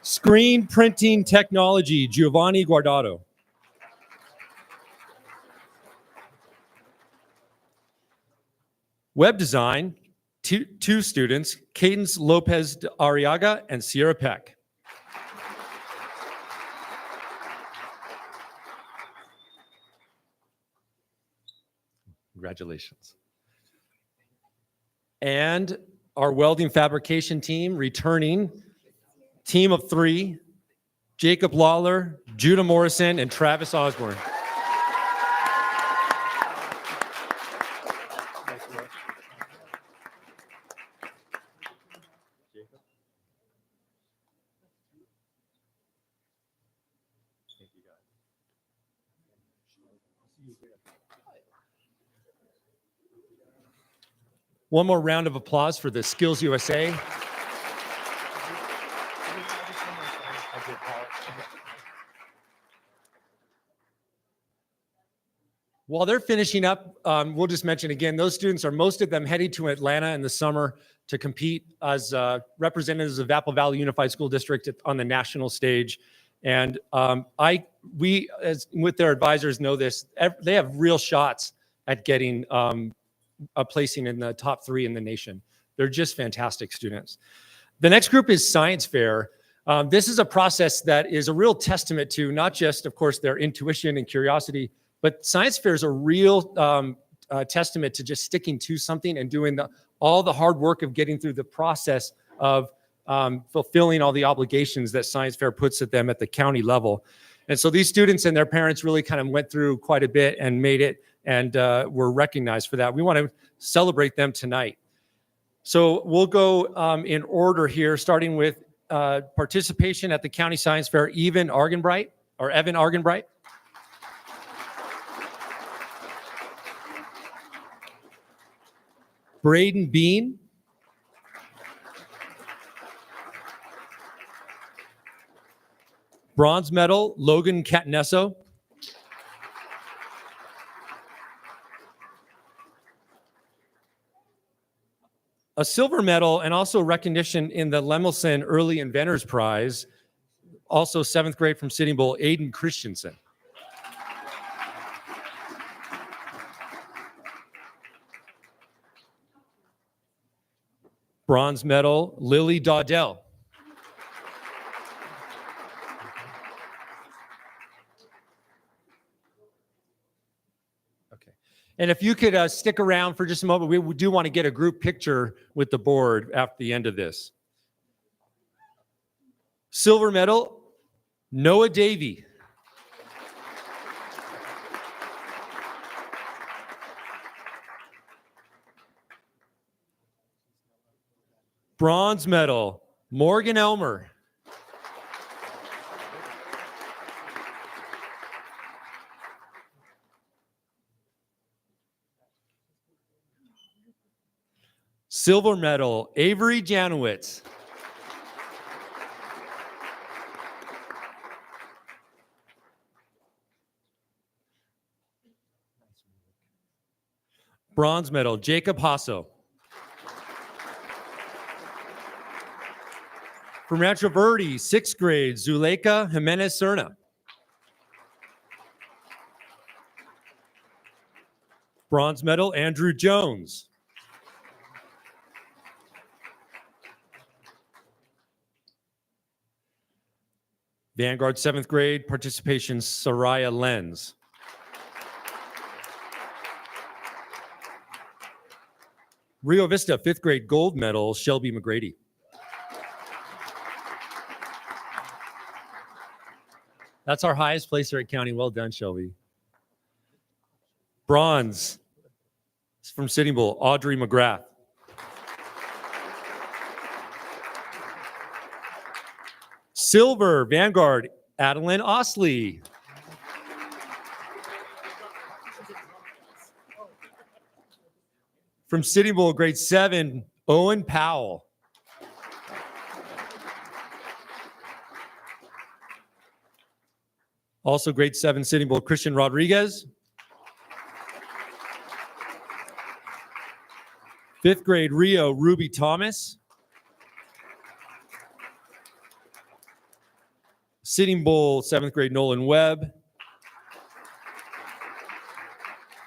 Screen printing technology, Giovanni Guardado. Web design, two students, Cadence Lopez de Arriaga and Sierra Peck. Congratulations. And our welding fabrication team returning, team of 3, Jacob Lawler, Judah Morrison, and Travis Osborne. One more round of applause for the Skills USA. While they're finishing up, we'll just mention again, those students are, most of them, heading to Atlanta in the summer to compete as representatives of Apple Valley Unified School District on the national stage. And we, as with their advisors, know this. They have real shots at getting placing in the top 3 in the nation. They're just fantastic students. The next group is Science Fair. This is a process that is a real testament to not just, of course, their intuition and curiosity, but Science Fair is a real testament to just sticking to something and doing all the hard work of getting through the process of fulfilling all the obligations that Science Fair puts at them at the county level. And so these students and their parents really kind of went through quite a bit and made it, and were recognized for that. We want to celebrate them tonight. So we'll go in order here, starting with participation at the County Science Fair, Evan Argenbright. Braden Bean. Bronze medal, Logan Catanesso. A silver medal and also recognition in the Lemelson Early Inventors Prize, also 7th grade from Sitting Bull, Aiden Christensen. Bronze medal, Lily Dawdell. Okay. And if you could stick around for just a moment, we do want to get a group picture with the board after the end of this. Silver medal, Noah Davey. Bronze medal, Morgan Elmer. Silver medal, Avery Janowitz. Bronze medal, Jacob Hasso. From Rancho Verde, 6th grade, Zuleika Jimenez Serna. Bronze medal, Andrew Jones. Vanguard 7th grade, participation, Soraya Lenz. Rio Vista 5th grade gold medal, Shelby McGrady. That's our highest placer at county. Well done, Shelby. Bronze from Sitting Bull, Audrey McGrath. Silver, Vanguard, Adeline Osley. From Sitting Bull, grade 7, Owen Powell. Also grade 7, Sitting Bull, Christian Rodriguez. 5th grade, Rio, Ruby Thomas. Sitting Bull, 7th grade, Nolan Webb.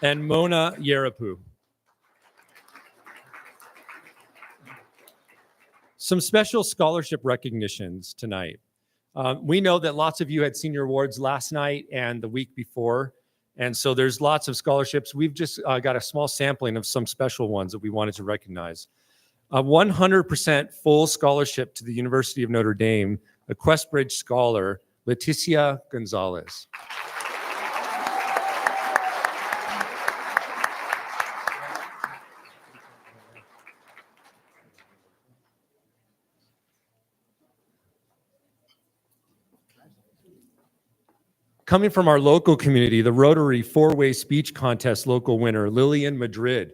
And Mona Yerapu. Some special scholarship recognitions tonight. We know that lots of you had senior awards last night and the week before, and so there's lots of scholarships. We've just got a small sampling of some special ones that we wanted to recognize. A 100% full scholarship to the University of Notre Dame, a Questbridge scholar, Leticia Gonzalez. Coming from our local community, the Rotary 4-Way Speech Contest local winner, Lillian Madrid.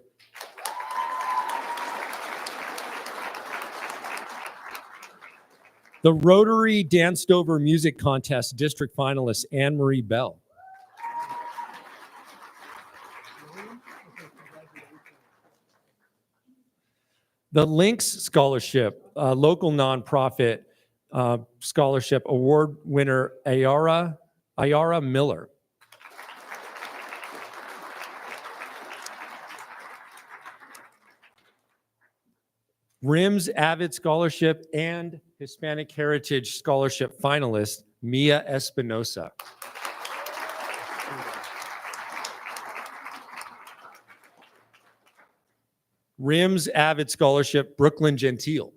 The Rotary Dan Stover Music Contest district finalist, Anne-Marie Bell. The Lynx Scholarship, local nonprofit scholarship award winner, Ayara Miller. RIMS Avid Scholarship and Hispanic Heritage Scholarship finalist, Mia Espinosa. RIMS Avid Scholarship, Brooklyn Gentile.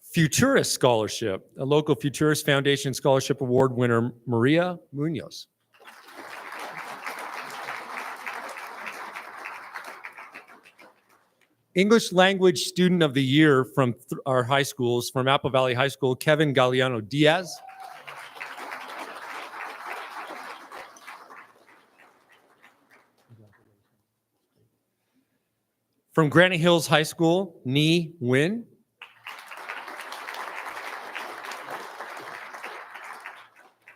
Futurist Scholarship, a local Futurist Foundation Scholarship Award winner, Maria Munoz. English Language Student of the Year from our high schools, from Apple Valley High School, Kevin Galeano Diaz. From Granite Hills High School, Ni Nguyen.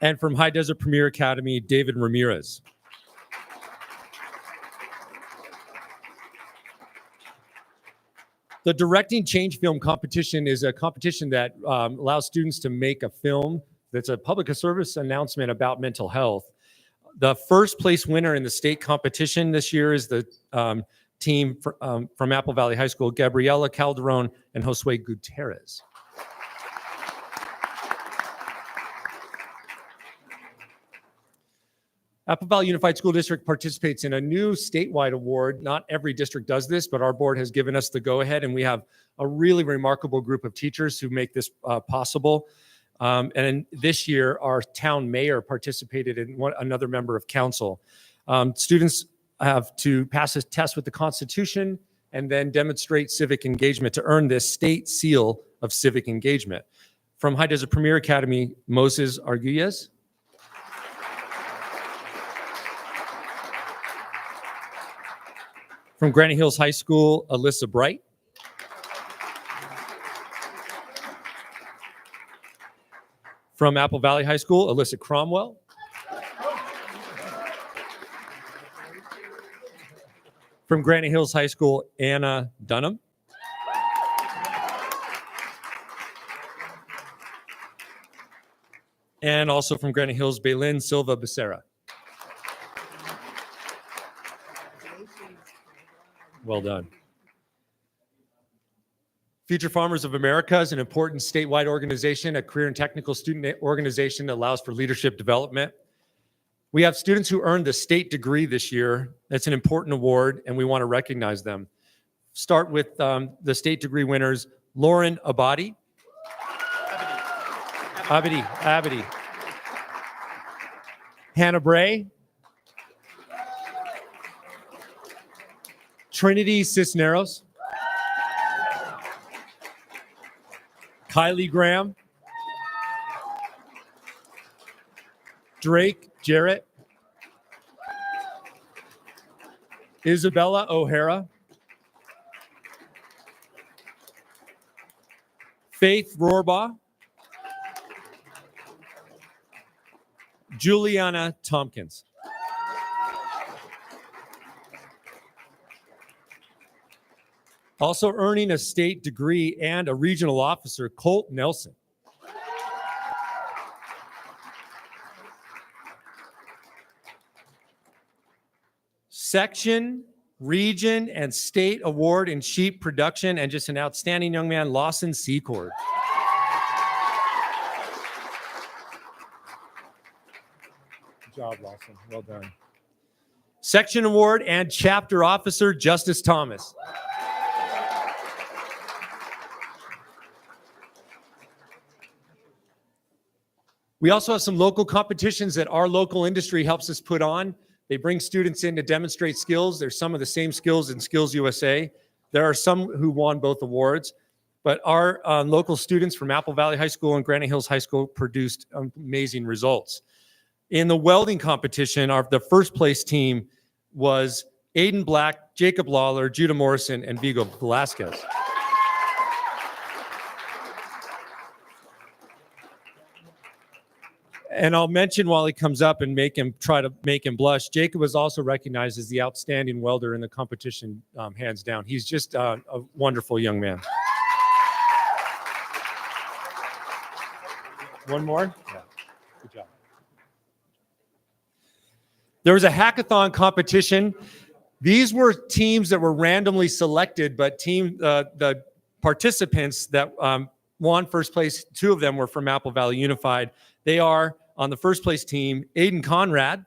And from High Desert Premier Academy, David Ramirez. The Directing Change Film Competition is a competition that allows students to make a film that's a public service announcement about mental health. The first place winner in the state competition this year is the team from Apple Valley High School, Gabriela Calderon and Josue Gutierrez. Apple Valley Unified School District participates in a new statewide award. Not every district does this, but our board has given us the go-ahead, and we have a really remarkable group of teachers who make this possible. And this year, our town mayor participated in another member of council. Students have to pass a test with the Constitution and then demonstrate civic engagement to earn this state seal of civic engagement. From High Desert Premier Academy, Moses Arguelles. From Granite Hills High School, Alyssa Bright. From Apple Valley High School, Alyssa Cromwell. From Granite Hills High School, Anna Dunham. And also from Granite Hills, Baylin Silva Becerra. Well done. Future Farmers of America is an important statewide organization, a career and technical student organization that allows for leadership development. We have students who earned the state degree this year. That's an important award, and we want to recognize them. Start with the state degree winners, Lauren Abadi. Abadi. Hannah Bray. Trinity Cisneros. Kylie Graham. Drake Jarrett. Isabella O'Hara. Faith Rohrbaugh. Juliana Tompkins. Also earning a state degree and a regional officer, Colt Nelson. Section, region, and state award in sheep production, and just an outstanding young man, Lawson Secord. Good job, Lawson. Well done. Section award and chapter officer, Justice Thomas. We also have some local competitions that our local industry helps us put on. They bring students in to demonstrate skills. There's some of the same skills in Skills USA. There are some who won both awards, but our local students from Apple Valley High School and Granite Hills High School produced amazing results. In the welding competition, the first place team was Aiden Black, Jacob Lawler, Judah Morrison, and Vigo Velasquez. And I'll mention while he comes up and try to make him blush, Jacob was also recognized as the outstanding welder in the competition, hands down. He's just a wonderful young man. One more? Yeah. Good job. There was a hackathon competition. These were teams that were randomly selected, but the participants that won first place, 2 of them were from Apple Valley Unified. They are on the first place team, Aiden Conrad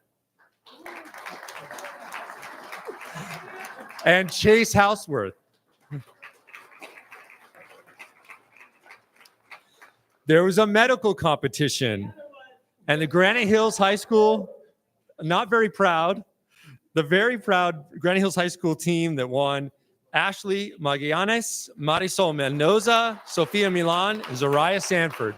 and Chase Houseworth. There was a medical competition, and the Granite Hills High School, not very proud, the very proud Granite Hills High School team that won, Ashley Magallanes, Marisol Mendoza, Sofia Milan, and Zariah Sanford.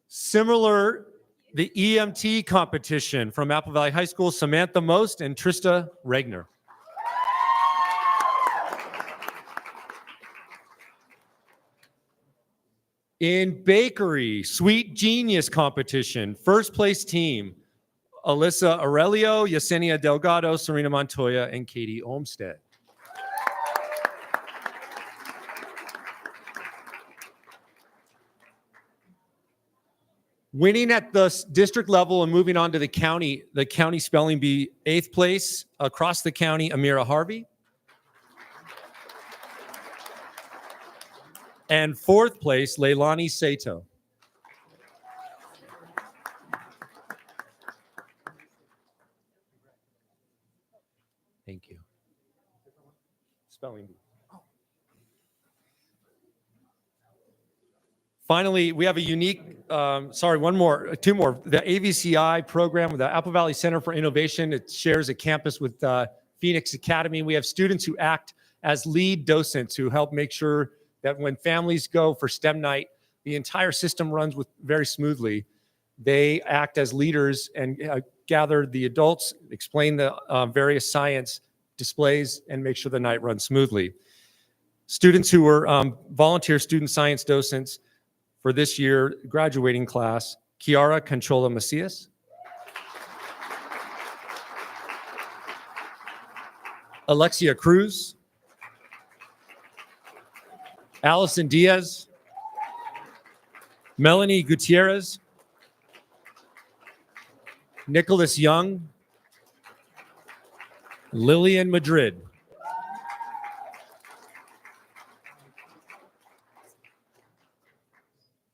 Similar, the EMT competition from Apple Valley High School, Samantha Most and Trista Regner. In bakery, Sweet Genius competition, first place team, Alyssa Aurelio, Yesenia Delgado, Serena Montoya, and Katie Olmstead. Winning at the district level and moving on to the county spelling bee, 8th place across the county, Amira Harvey. And 4th place, Leilani Sato. Thank you. Spelling bee. Finally, we have a unique, two more. The AVCI program with the Apple Valley Center for Innovation. It shares a campus with Phoenix Academy. We have students who act as lead docents who help make sure that when families go for STEM night, the entire system runs very smoothly. They act as leaders and gather the adults, explain the various science displays, and make sure the night runs smoothly. Students who were volunteer student science docents for this year graduating class, Kiara Conchola Macias, Alexia Cruz, Allison Diaz, Melanie Gutierrez, Nicholas Young, Lillian Madrid.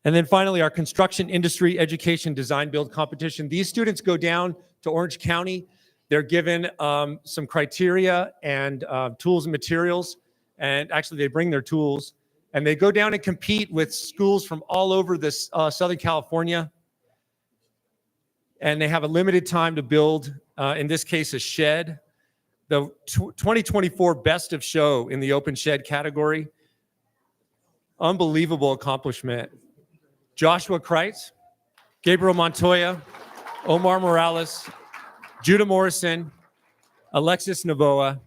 And then finally, our construction industry education design build competition. These students go down to Orange County. They're given some criteria and tools and materials. And actually, they bring their tools. And they go down and compete with schools from all over this Southern California. And they have a limited time to build, in this case, a shed. The 2024 Best of Show in the open shed category. Unbelievable accomplishment. Joshua Kreitz, Gabriel Montoya, Omar Morales, Judah Morrison, Alexis Navoa,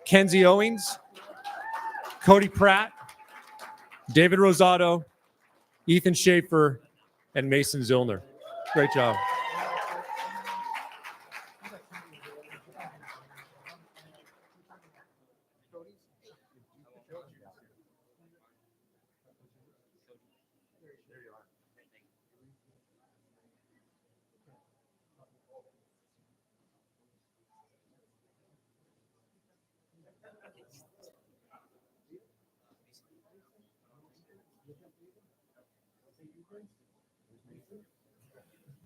Kenzie Owings, Cody Pratt, David Rosado, Ethan Schaefer, and Mason Zillner. Great job.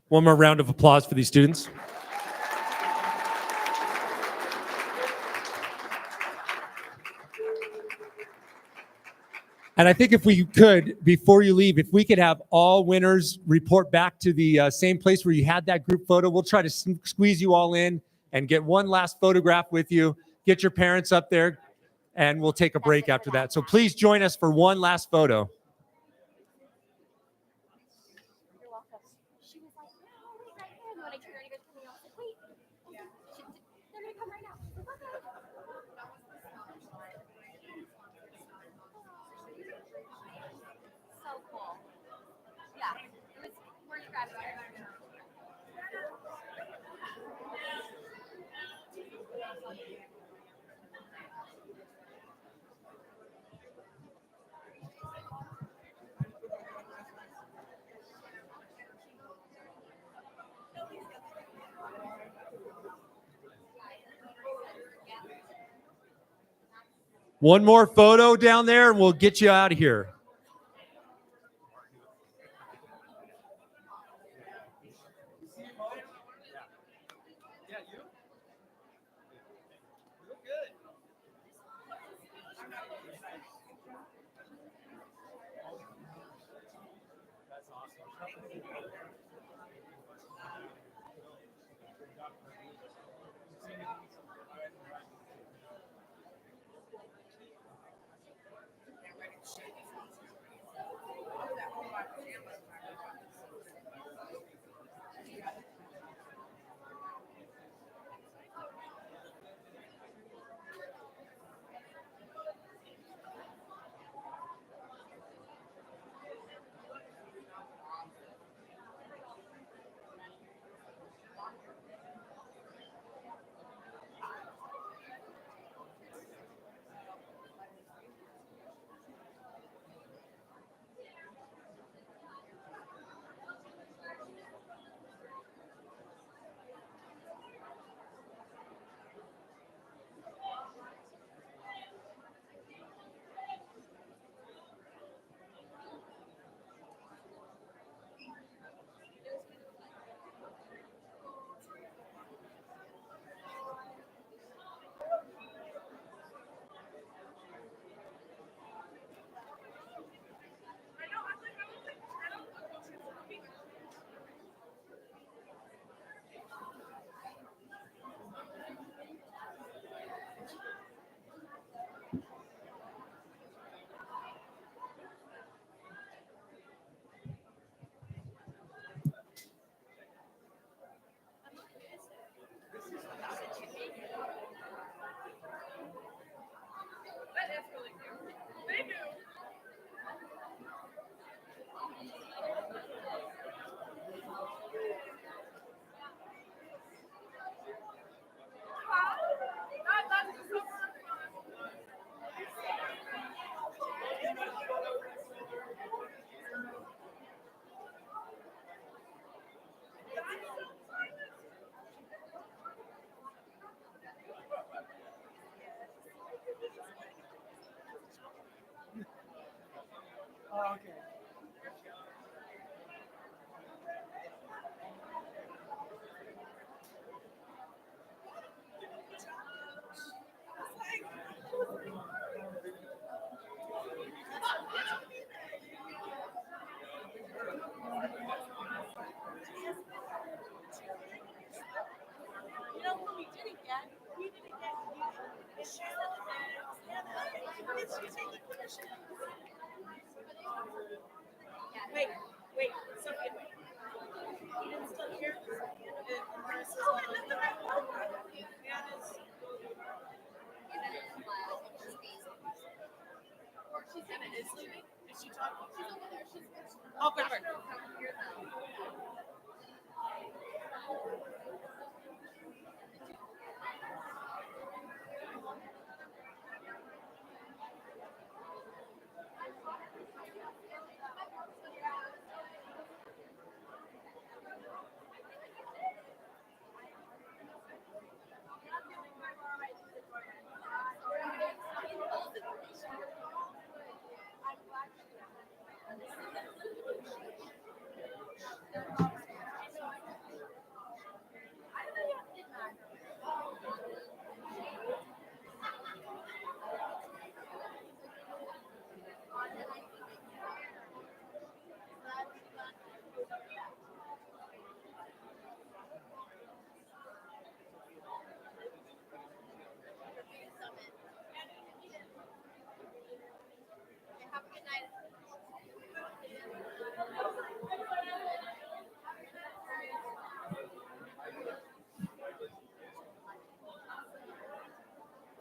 One more round of applause for these students. And I think if we could, before you leave, if we could have all winners report back to the same place where you had that group photo, we'll try to squeeze you all in and get one last photograph with you. Get your parents up there, and we'll take a break after that. So please join us for one last photo. One more photo down there and we'll get you out of here. Wait, Sophia, wait. Ian's still here. Marissa's not on. She's leaving. Is she talking? She's over there. Oh, good.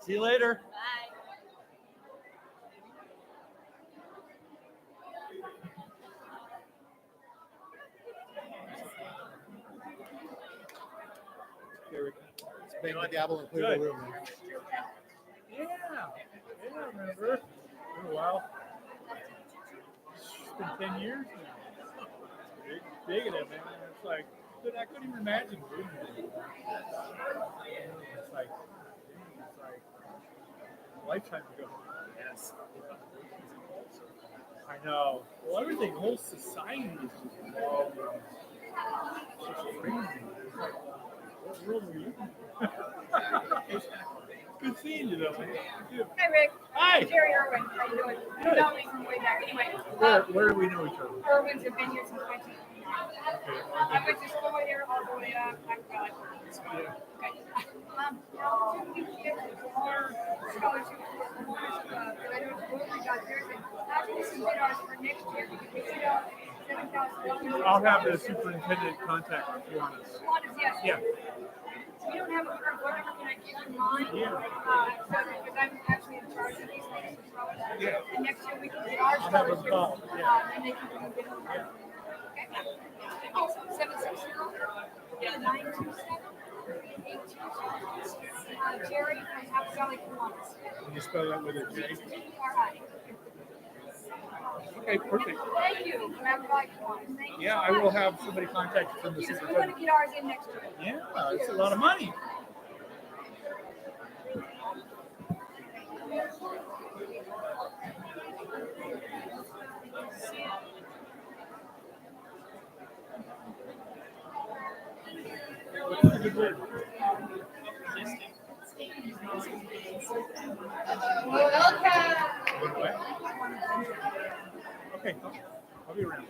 See you later. Let's bang the gavel and clear the room. Man. Yeah, remember. Been a while. It's been 10 years now. Big at it, man. It's like, I couldn't even imagine doing it. It's like, lifetime ago. Yes. I know. Well, everything, the whole society is just involved. It's just crazy. It's like, what world are we in? Good seeing you, though. Hi, Rick. Hi. Jerry Irwin. How you doing? You Good. know me from way back. Anyway, Where do we know each other? Irwins have been here since 1989. I went to school here all the way up. I forgot. Okay. Now, 2 weeks more scholarship for more, that I know totally got theirs. And how do you submit ours for next year? Because we see $7,000. I'll have the superintendent contact you on us. Yes. Yeah. We don't have a current board member. Can I give you mine? Yeah. Because I'm actually in charge of these things. Yeah. And next year we can get our I'll have them scholarship. call. Yeah. And they can get it. Okay. Oh, 760 927 827. Jerry from Apple Valley, Columbus. Can you spell that with a J? T-R-I. Okay, perfect. Thank you. From Apple Valley, Columbus. Thank you Yeah, so I will much. have somebody contact you from the Because we want to superintendent. get ours in next year. Yeah, it's a lot of money. What's the good word? Okay, I'll be around.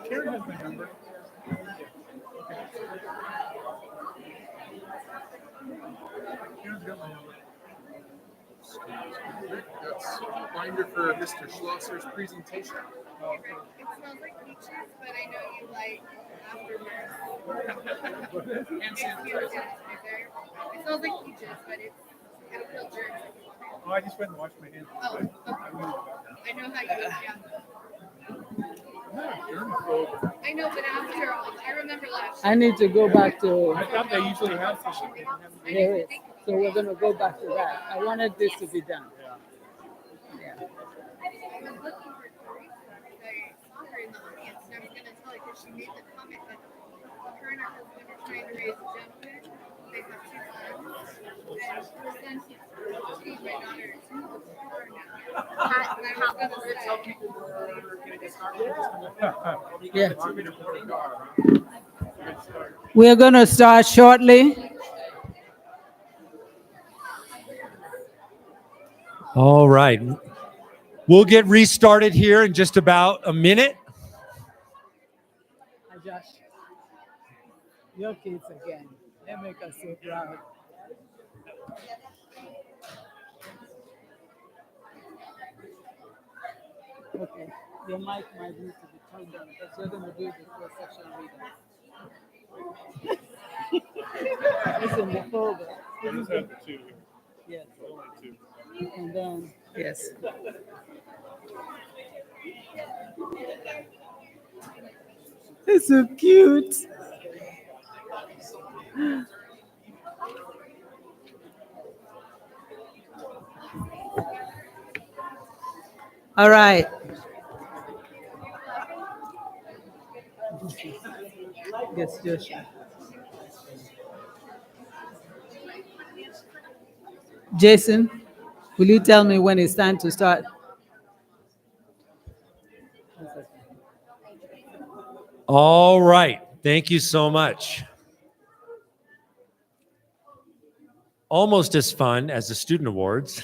Karen has my number. Karen's got my number. That's a binder for Mr. Schlosser's presentation. It smells like peaches, but I know you like afterburn. And sanitizer. It smells like peaches, but it's outfield germs. Oh, I just went and washed my hands. Oh, okay. I know how you, yeah. I'm not a germaphobe. I know, but after, I remember last I need to go back to, I thought they usually have something. They didn't have it. there is. So we're gonna go back to that. I wanted this to be done. Yeah. I was looking for Teresa. I saw her in the audience, and I was gonna tell her because she made the comment that her and her husband are trying to raise a gentleman. They have 2 sons, and her son, she's my daughter. And I was gonna say, Yeah. We're gonna start shortly. All right. We'll get restarted here in just about a minute. Hi, Josh. Your kids again. They make us so proud. Okay, your mic might need to be turned down because you're going to do the first section reading. It's in the folder. I just have the 2. Yes. Only 2. And then, yes. It's so cute. All right. Yes, Joshua. Jason, will you tell me when it's time to start? All right. Thank you so much. Almost as fun as the student awards.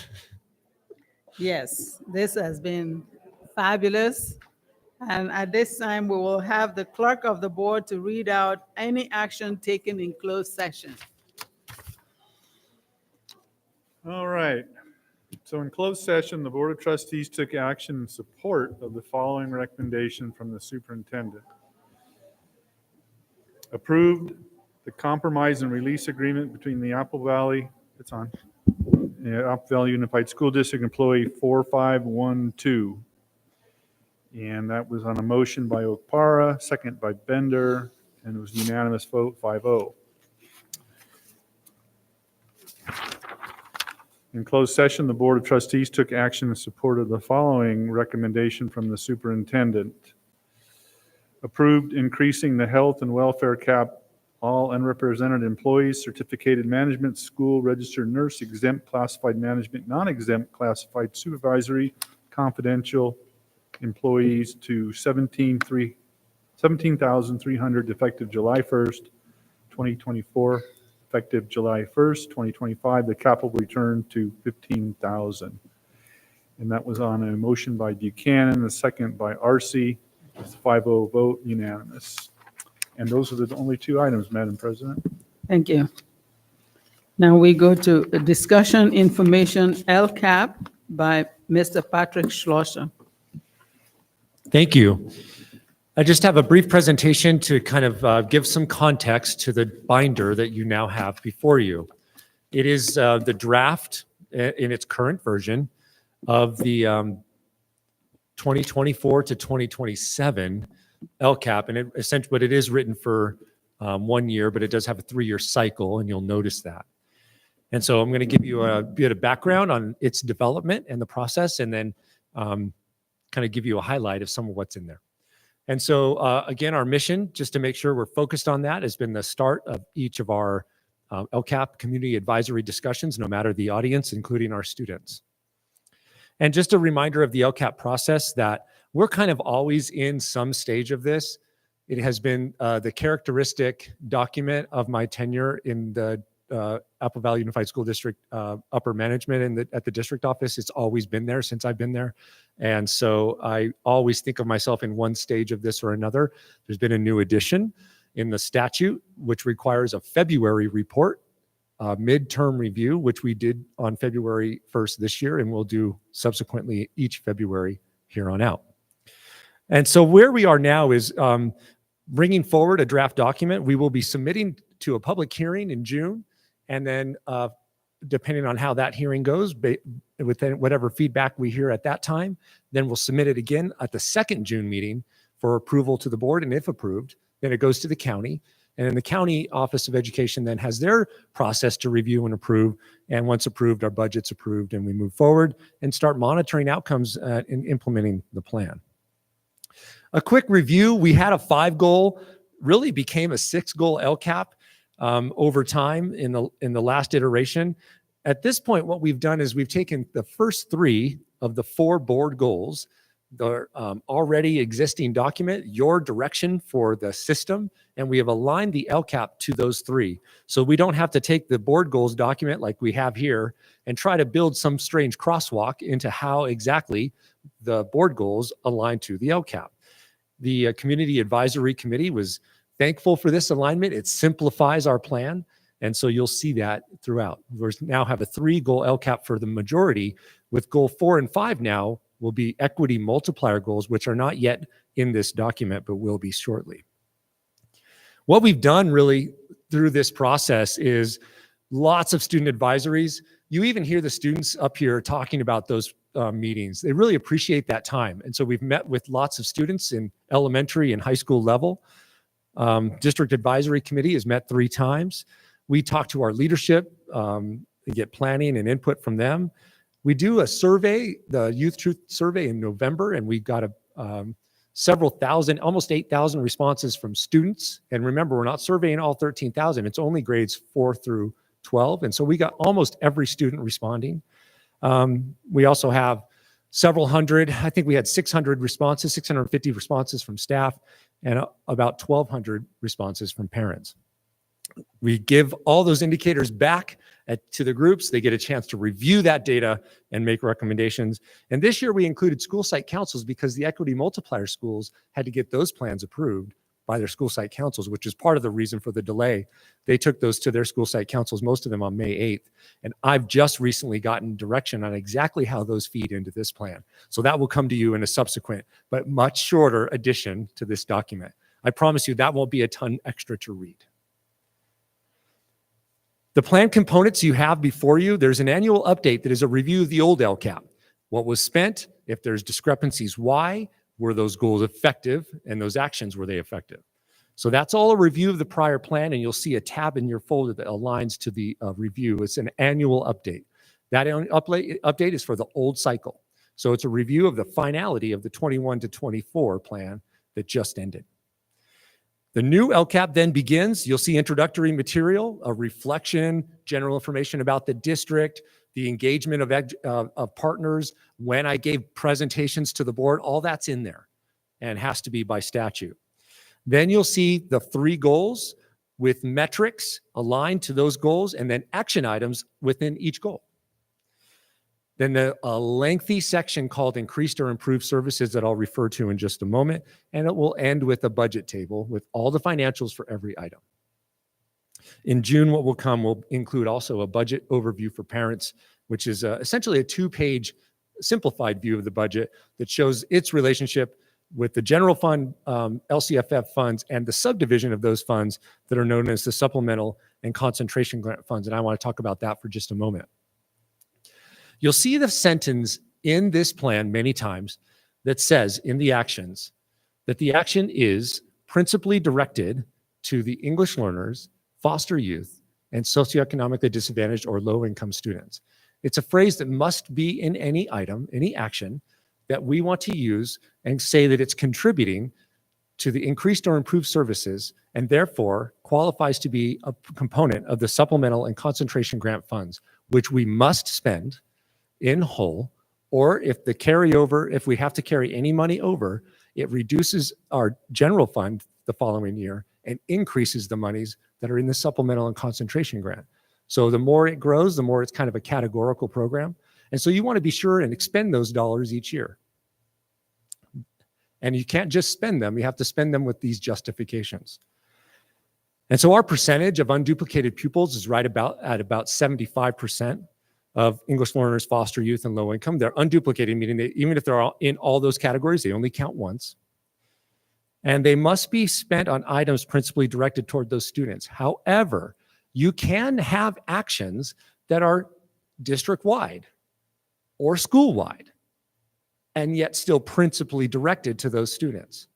Yes, this has been fabulous. And at this time, we will have the clerk of the board to read out any action taken in closed session. All right. So in closed session, the Board of Trustees took action in support of the following recommendation from the superintendent. Approved the compromise and release agreement between the Apple Valley, Apple Valley Unified School District employee 4512. And that was on a motion by Okpara, second by Bender, and it was unanimous vote 5-0. In closed session, the Board of Trustees took action in support of the following recommendation from the superintendent. Approved increasing the health and welfare cap, all unrepresented employees, certificated management, school, registered nurse, exempt, classified management, non-exempt, classified supervisory, confidential employees to 17,300 effective July 1st, 2024. Effective July 1st, 2025, the cap will return to 15,000. And that was on a motion by Buchanan, a second by Arcee. It's a 5-0 vote, unanimous. And those are the only two items, Madam President. Thank you. Now we go to a discussion information LCAP by Mr. Patrick Schlosser. Thank you. I just have a brief presentation to kind of give some context to the binder that you now have before you. It is the draft in its current version of the 2024 to 2027 LCAP, and essentially, but it is written for 1 year, but it does have a 3-year cycle, and you'll notice that. And so I'm going to give you a bit of background on its development and the process, and then kind of give you a highlight of some of what's in there. And so again, our mission, just to make sure we're focused on that, has been the start of each of our LCAP community advisory discussions, no matter the audience, including our students. And just a reminder of the LCAP process that we're kind of always in some stage of this. It has been the characteristic document of my tenure in the Apple Valley Unified School District upper management at the district office. It's always been there since I've been there. And so I always think of myself in one stage of this or another. There's been a new addition in the statute, which requires a February report, midterm review, which we did on February 1st this year, and we'll do subsequently each February here on out. And so where we are now is bringing forward a draft document. We will be submitting to a public hearing in June, and then depending on how that hearing goes, with whatever feedback we hear at that time, then we'll submit it again at the second June meeting for approval to the board, and if approved, then it goes to the county. And then the County Office of Education then has their process to review and approve. And once approved, our budget's approved, and we move forward and start monitoring outcomes and implementing the plan. A quick review, we had a 5-goal, really became a 6-goal LCAP over time in the last iteration. At this point, what we've done is we've taken the first 3 of the 4 board goals, the already existing document, your direction for the system, and we have aligned the LCAP to those 3. So we don't have to take the board goals document like we have here and try to build some strange crosswalk into how exactly the board goals align to the LCAP. The Community Advisory Committee was thankful for this alignment. It simplifies our plan, and so you'll see that throughout. We now have a 3-goal LCAP for the majority, with goal 4 and 5 now will be equity multiplier goals, which are not yet in this document, but will be shortly. What we've done really through this process is lots of student advisories. You even hear the students up here talking about those meetings. They really appreciate that time. And so we've met with lots of students in elementary and high school level. District Advisory Committee has met 3 times. We talk to our leadership, get planning and input from them. We do a survey, the Youth Truth Survey in November, and we got several thousand, almost 8,000 responses from students. And remember, we're not surveying all 13,000. It's only grades 4 through 12. And so we got almost every student responding. We also have several hundred, I think we had 600 responses, 650 responses from staff, and about 1,200 responses from parents. We give all those indicators back to the groups. They get a chance to review that data and make recommendations. And this year we included school site councils because the equity multiplier schools had to get those plans approved by their school site councils, which is part of the reason for the delay. They took those to their school site councils, most of them on May 8th. And I've just recently gotten direction on exactly how those feed into this plan. So that will come to you in a subsequent, but much shorter addition to this document. I promise you that won't be a ton extra to read. The plan components you have before you, there's an annual update that is a review of the old LCAP. What was spent, if there's discrepancies, why, were those goals effective, and those actions, were they effective? So that's all a review of the prior plan, and you'll see a tab in your folder that aligns to the review. It's an annual update. That update is for the old cycle. So it's a review of the finality of the 21 to 24 plan that just ended. The new LCAP then begins. You'll see introductory material, a reflection, general information about the district, the engagement of partners. When I gave presentations to the board, all that's in there and has to be by statute. Then you'll see the 3 goals with metrics aligned to those goals and then action items within each goal. Then a lengthy section called increased or improved services that I'll refer to in just a moment. And it will end with a budget table with all the financials for every item. In June, what will come will include also a budget overview for parents, which is essentially a 2-page simplified view of the budget that shows its relationship with the general fund, LCFF funds, and the subdivision of those funds that are known as the supplemental and concentration grant funds. And I want to talk about that for just a moment. You'll see the sentence in this plan many times that says in the actions that the action is principally directed to the English learners, foster youth, and socioeconomically disadvantaged or low-income students. It's a phrase that must be in any item, any action that we want to use and say that it's contributing to the increased or improved services and therefore qualifies to be a component of the supplemental and concentration grant funds, which we must spend in whole, or if we have to carry any money over, it reduces our general fund the following year and increases the monies that are in the supplemental and concentration grant. So the more it grows, the more it's kind of a categorical program. And so you want to be sure and expend those dollars each year. And you can't just spend them, you have to spend them with these justifications. And so our percentage of unduplicated pupils is right at about 75% of English learners, foster youth, and low income. They're unduplicated, meaning that even if they're in all those categories, they only count once. And they must be spent on items principally directed toward those students. However, you can have actions that are district-wide or school-wide, and yet still principally directed to those students.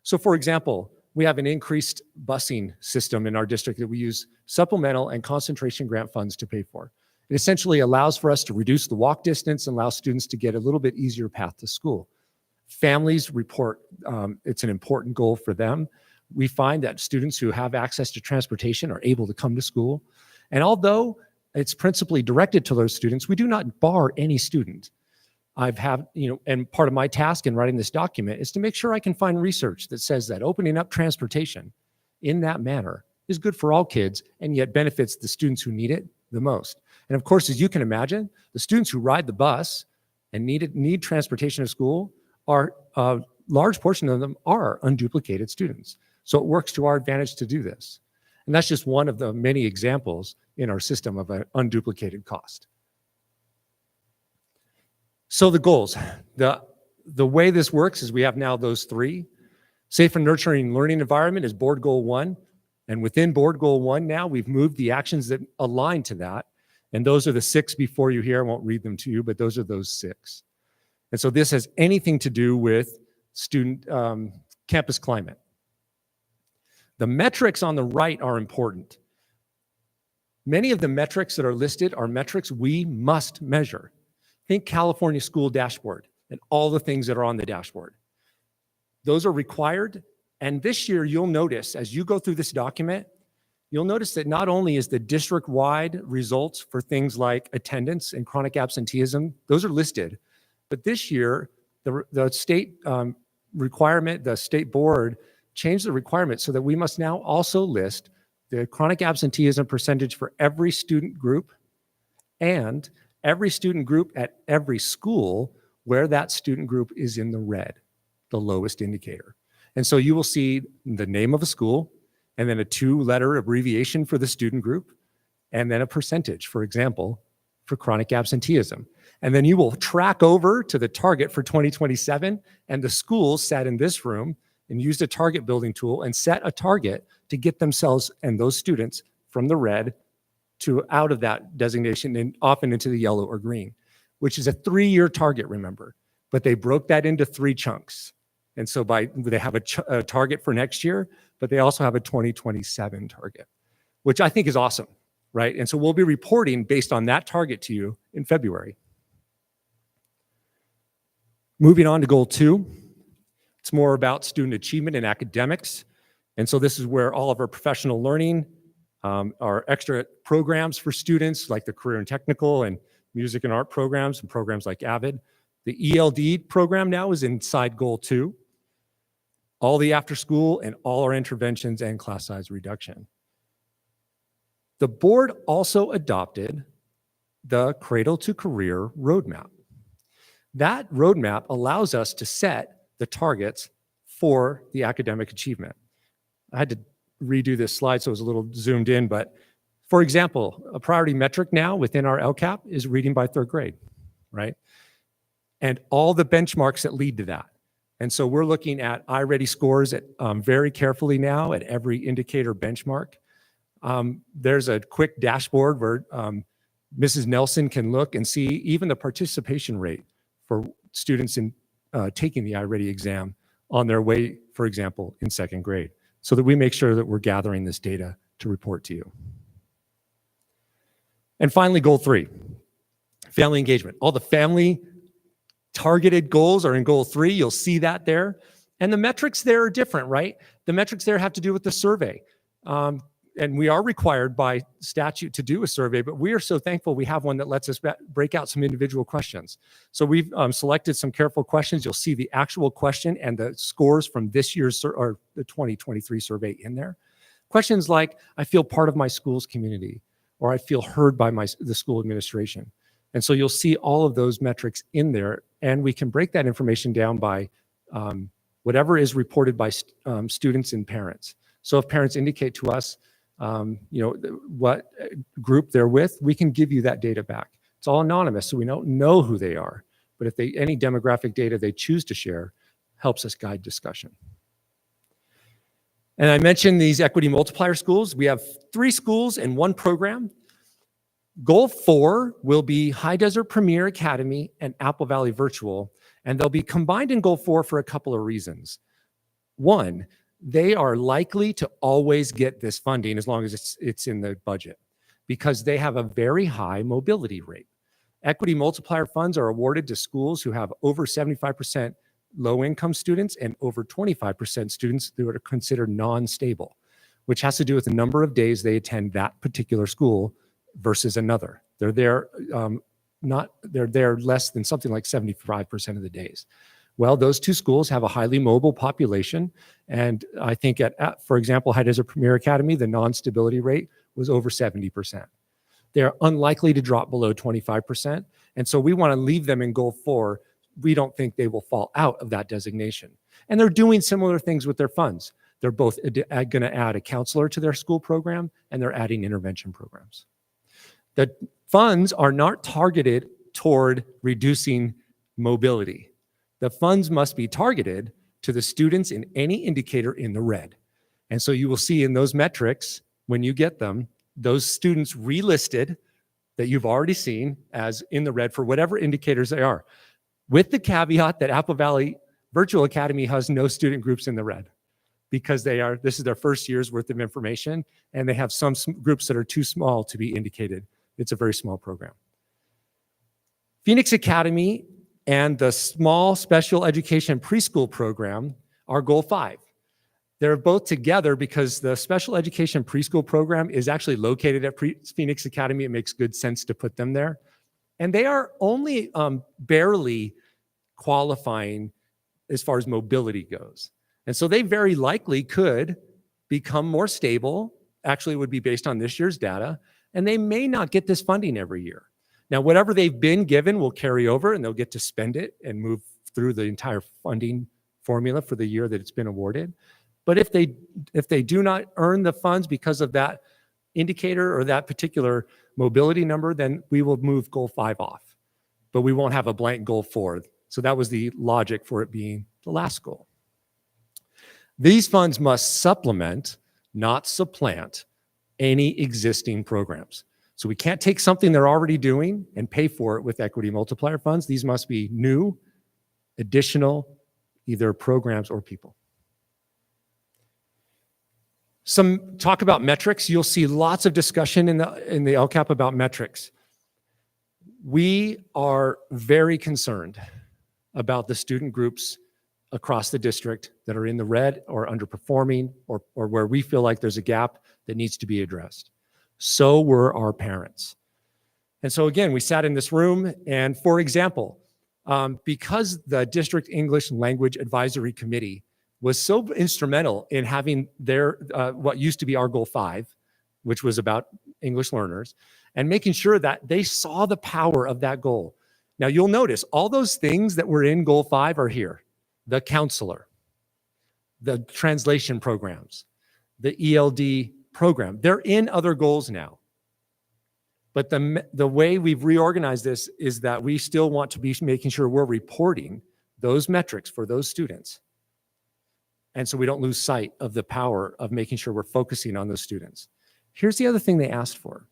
So for example, we have an increased busing system in our district that we use supplemental and concentration grant funds to pay for. It essentially allows for us to reduce the walk distance and allow students to get a little bit easier path to school. Families report it's an important goal for them. We find that students who have access to transportation are able to come to school. And although it's principally directed to those students, we do not bar any student. And part of my task in writing this document is to make sure I can find research that says that opening up transportation in that manner is good for all kids and yet benefits the students who need it the most. And of course, as you can imagine, the students who ride the bus and need transportation to school are a large portion of them are unduplicated students. So it works to our advantage to do this. And that's just one of the many examples in our system of an unduplicated cost. So the goals, the way this works is we have now those 3. Safe and nurturing learning environment is board goal 1. And within board goal 1 now, we've moved the actions that align to that. And those are the 6 before you here. I won't read them to you, but those are those 6. And so this has anything to do with student campus climate. The metrics on the right are important. Many of the metrics that are listed are metrics we must measure. Think California School Dashboard and all the things that are on the dashboard. Those are required. And this year, you'll notice, as you go through this document, you'll notice that not only is the district-wide results for things like attendance and chronic absenteeism, those are listed, but this year, the state requirement, the state board changed the requirement so that we must now also list the chronic absenteeism percentage for every student group and every student group at every school where that student group is in the red, the lowest indicator. And so you will see the name of a school and then a 2-letter abbreviation for the student group and then a percentage, for example, for chronic absenteeism. And then you will track over to the target for 2027, and the schools sat in this room and used a target building tool and set a target to get themselves and those students from the red to out of that designation and often into the yellow or green, which is a 3-year target, remember. But they broke that into 3 chunks. And so they have a target for next year, but they also have a 2027 target, which I think is awesome, right? And so we'll be reporting based on that target to you in February. Moving on to goal 2, it's more about student achievement and academics. And so this is where all of our professional learning, our extra programs for students like the career and technical and music and art programs and programs like AVID. The ELD program now is inside Goal 2. All the after school and all our interventions and class size reduction. The board also adopted the Cradle to Career roadmap. That roadmap allows us to set the targets for the academic achievement. I had to redo this slide so it was a little zoomed in, but for example, a priority metric now within our LCAP is reading by 3rd grade, right? And all the benchmarks that lead to that. And so we're looking at iReady scores at, very carefully now at every indicator benchmark. There's a quick dashboard where Mrs. Nelson can look and see even the participation rate for students in taking the iReady exam on their way, for example, in 2nd grade, so that we make sure that we're gathering this data to report to you. And finally, Goal 3, family engagement. All the family targeted goals are in Goal 3. You'll see that there. And the metrics there are different, right? The metrics there have to do with the survey. And we are required by statute to do a survey, but we are so thankful we have one that lets us break out some individual questions. So we've selected some careful questions. You'll see the actual question and the scores from this year's or the 2023 survey in there. Questions like, I feel part of my school's community, or I feel heard by the school administration. And so you'll see all of those metrics in there, and we can break that information down by whatever is reported by students and parents. So if parents indicate to us, what group they're with, we can give you that data back. It's all anonymous, so we don't know who they are. But if any demographic data they choose to share helps us guide discussion. And I mentioned these equity multiplier schools. We have 3 schools and 1 program. Goal 4 will be High Desert Premier Academy and Apple Valley Virtual, and they'll be combined in Goal 4 for a couple of reasons. 1, they are likely to always get this funding as long as it's in the budget, because they have a very high mobility rate. Equity multiplier funds are awarded to schools who have over 75% low-income students and over 25% students who are considered non-stable, which has to do with the number of days they attend that particular school versus another. They're there they're there less than something like 75% of the days. Well, those 2 schools have a highly mobile population, and I think for example, High Desert Premier Academy, the non-stability rate was over 70%. They're unlikely to drop below 25%, and so we want to leave them in Goal 4. We don't think they will fall out of that designation. And they're doing similar things with their funds. They're both going to add a counselor to their school program, and they're adding intervention programs. The funds are not targeted toward reducing mobility. The funds must be targeted to the students in any indicator in the red. And so you will see in those metrics, when you get them, those students relisted that you've already seen as in the red for whatever indicators they are, with the caveat that Apple Valley Virtual Academy has no student groups in the red, because this is their first year's worth of information, and they have some groups that are too small to be indicated. It's a very small program. Phoenix Academy and the small special education preschool program are Goal 5. They're both together because the special education preschool program is actually located at Phoenix Academy. It makes good sense to put them there. And they are only barely qualifying as far as mobility goes. And so they very likely could become more stable, actually would be based on this year's data, and they may not get this funding every year. Now, whatever they've been given will carry over, and they'll get to spend it and move through the entire funding formula for the year that it's been awarded. But if they do not earn the funds because of that indicator or that particular mobility number, then we will move Goal 5 off. But we won't have a blank Goal 4. So that was the logic for it being the last goal. These funds must supplement, not supplant, any existing programs. So we can't take something they're already doing and pay for it with equity multiplier funds. These must be new, additional, either programs or people. Some talk about metrics. You'll see lots of discussion in the LCAP about metrics. We are very concerned about the student groups across the district that are in the red or underperforming or where we feel like there's a gap that needs to be addressed. So were our parents. And so again, we sat in this room and, for example, because the District English Language Advisory Committee was so instrumental in having their, what used to be our Goal 5, which was about English learners, and making sure that they saw the power of that goal. Now you'll notice all those things that were in Goal 5 are here. The counselor, the translation programs, the ELD program. They're in other goals now. But the way we've reorganized this is that we still want to be making sure we're reporting those metrics for those students. And so we don't lose sight of the power of making sure we're focusing on those students. Here's the other thing they asked for.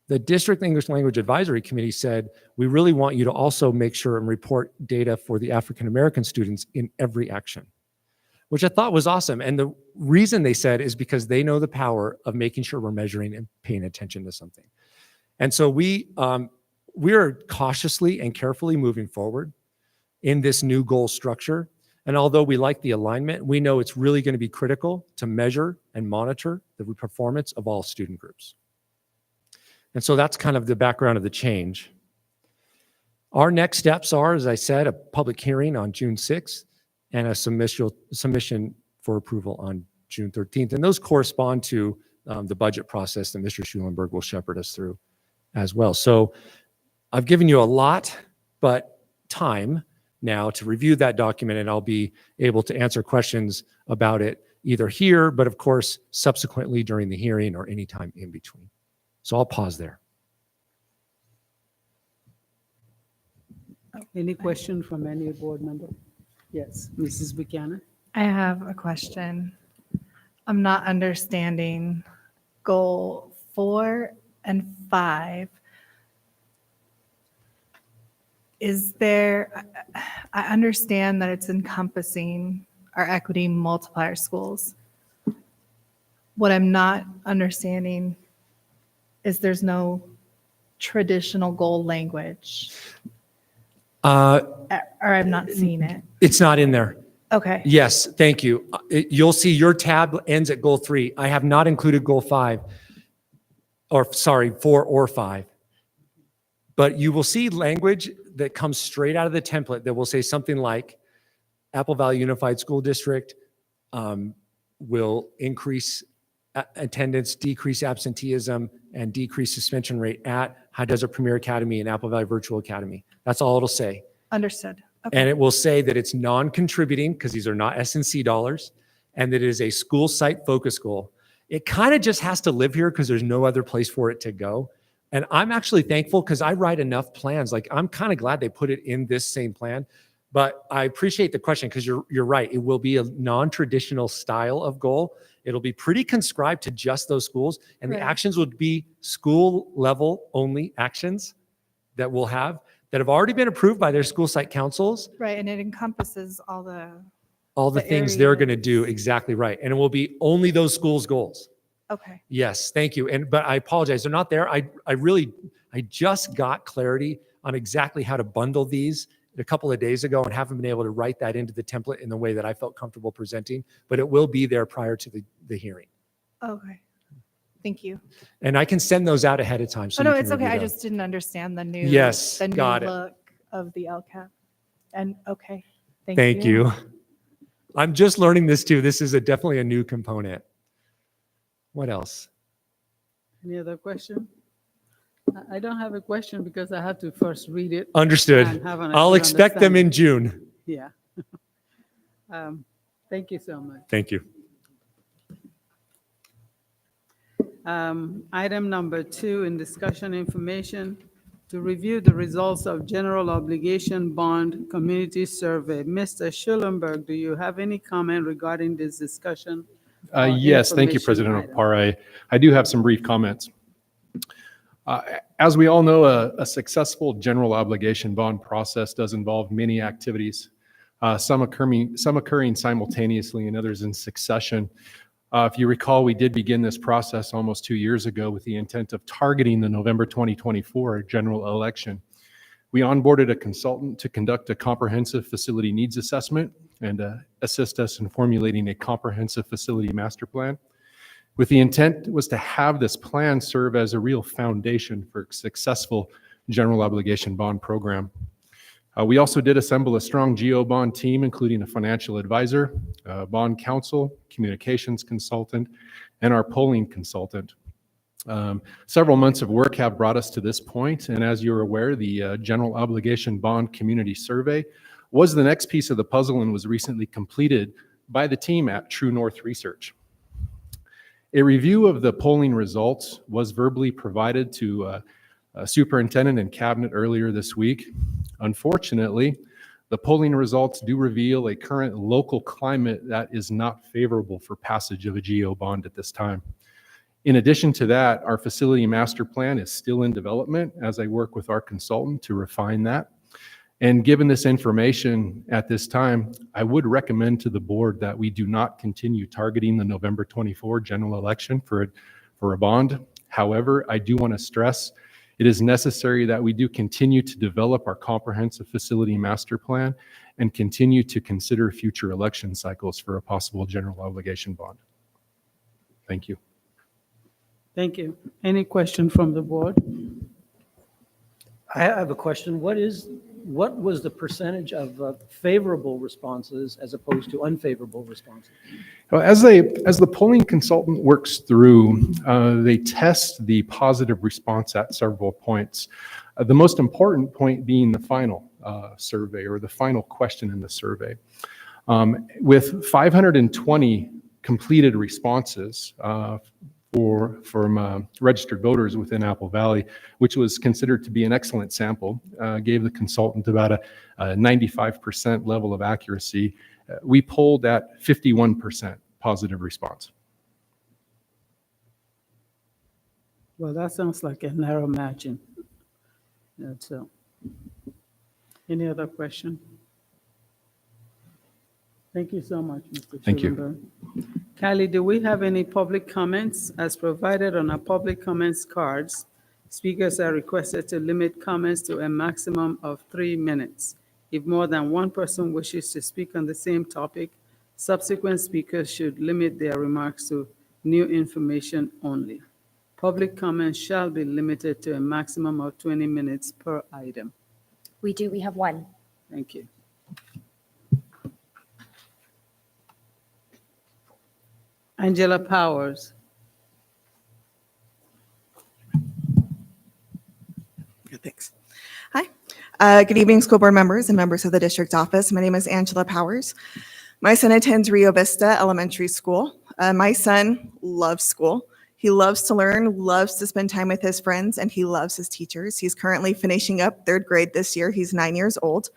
The District English Language Advisory Committee said, we really want you to also make sure and report data for the African American students in every action, which I thought was awesome. And the reason they said is because they know the power of making sure we're measuring and paying attention to something. And so we are cautiously and carefully moving forward in this new goal structure. And although we like the alignment, we know it's really going to be critical to measure and monitor the performance of all student groups. And so that's kind of the background of the change. Our next steps are, as I said, a public hearing on June 6th and a submission for approval on June 13th. And those correspond to the budget process that Mr. Schulenberg will shepherd us through as well. So I've given you a lot, but time now to review that document, and I'll be able to answer questions about it either here, but of course, subsequently during the hearing or anytime in between. So I'll pause there. Any question from any board member? Yes, Mrs. Buchanan. I have a question. I'm not understanding goal 4 and 5. Is there, I understand that it's encompassing our equity multiplier schools. What I'm not understanding is there's no traditional goal language. Or I'm not seeing it. It's not in there. Okay. Yes, thank you. You'll see your tab ends at goal 3. I have not included goal 5, or sorry, 4 or 5. But you will see language that comes straight out of the template that will say something like Apple Valley Unified School District will increase attendance, decrease absenteeism, and decrease suspension rate at High Desert Premier Academy and Apple Valley Virtual Academy. That's all it'll say. Understood. Okay. And it will say that it's non-contributing because these are not S&C dollars, and that it is a school site focus goal. It kind of just has to live here because there's no other place for it to go. And I'm actually thankful because I write enough plans. Like, I'm kind of glad they put it in this same plan. But I appreciate the question because you're right. It will be a non-traditional style of goal. It'll be pretty conscribed to just those schools. And Right. the actions would be school level only actions that we'll have that have already been approved by their school site councils. Right, and it encompasses all The things they're going to do. Exactly right. And it will be only those schools' goals. Okay. Yes, thank you. But I apologize, they're not there. I just got clarity on exactly how to bundle these a couple of days ago and haven't been able to write that into the template in the way that I felt comfortable presenting, but it will be there prior to the hearing. Okay. Thank you. And I can send those out ahead of time. So Oh, no, you can it's okay. review I them. just didn't understand the new, Yes, the new got it. look of the LCAP. And okay. Thank you. I'm just learning this too. This is definitely a new component. What else? Any other question? I don't have a question because I have to first read it. Understood. and have an I'll good expect them in understanding. June. Yeah. Thank you so much. Thank you. Item number 2 in discussion information, to review the results of general obligation bond community survey. Mr. Schulenberg, do you have any comment regarding this discussion? or Yes, thank you, information President item? Opar. I do have some brief comments. As we all know, a successful general obligation bond process does involve many activities, some occurring simultaneously and others in succession. If you recall, we did begin this process almost 2 years ago with the intent of targeting the November 2024 general election. We onboarded a consultant to conduct a comprehensive facility needs assessment and assist us in formulating a comprehensive facility master plan. With the intent was to have this plan serve as a real foundation for a successful general obligation bond program. We also did assemble a strong GO bond team, including a financial advisor, bond counsel, communications consultant, and our polling consultant. Several months of work have brought us to this point, and as you're aware, the General Obligation Bond Community Survey was the next piece of the puzzle and was recently completed by the team at True North Research. A review of the polling results was verbally provided to Superintendent and Cabinet earlier this week. Unfortunately, the polling results do reveal a current local climate that is not favorable for passage of a GO bond at this time. In addition to that, our facility master plan is still in development as I work with our consultant to refine that. And given this information at this time, I would recommend to the board that we do not continue targeting the November 24 general election for a bond. However, I do want to stress it is necessary that we do continue to develop our comprehensive facility master plan and continue to consider future election cycles for a possible general obligation bond. Thank you. Thank you. Any question from the board? I have a question. What was the percentage of favorable responses as opposed to unfavorable responses? Well, as the polling consultant works through, they test the positive response at several points. The most important point being the final survey or the final question in the survey. With 520 completed responses from registered voters within Apple Valley, which was considered to be an excellent sample, gave the consultant about a 95% level of accuracy. We polled at 51% positive response. Well, that sounds like a narrow margin. So, any other question? Thank you so much, Mr. Thank you. Schulenberg. Kylie, do we have any public comments? As provided on our public comments cards, speakers are requested to limit comments to a maximum of 3 minutes. If more than one person wishes to speak on the same topic, subsequent speakers should limit their remarks to new information only. Public comments shall be limited to a maximum of 20 minutes per item. We have one. Thank you. Angela Powers. Thanks. Hi. Good evening, school board members and members of the district office. My name is Angela Powers. My son attends Rio Vista Elementary School. My son loves school. He loves to learn, loves to spend time with his friends, and he loves his teachers. He's currently finishing up 3rd grade this year. He's 9 years old.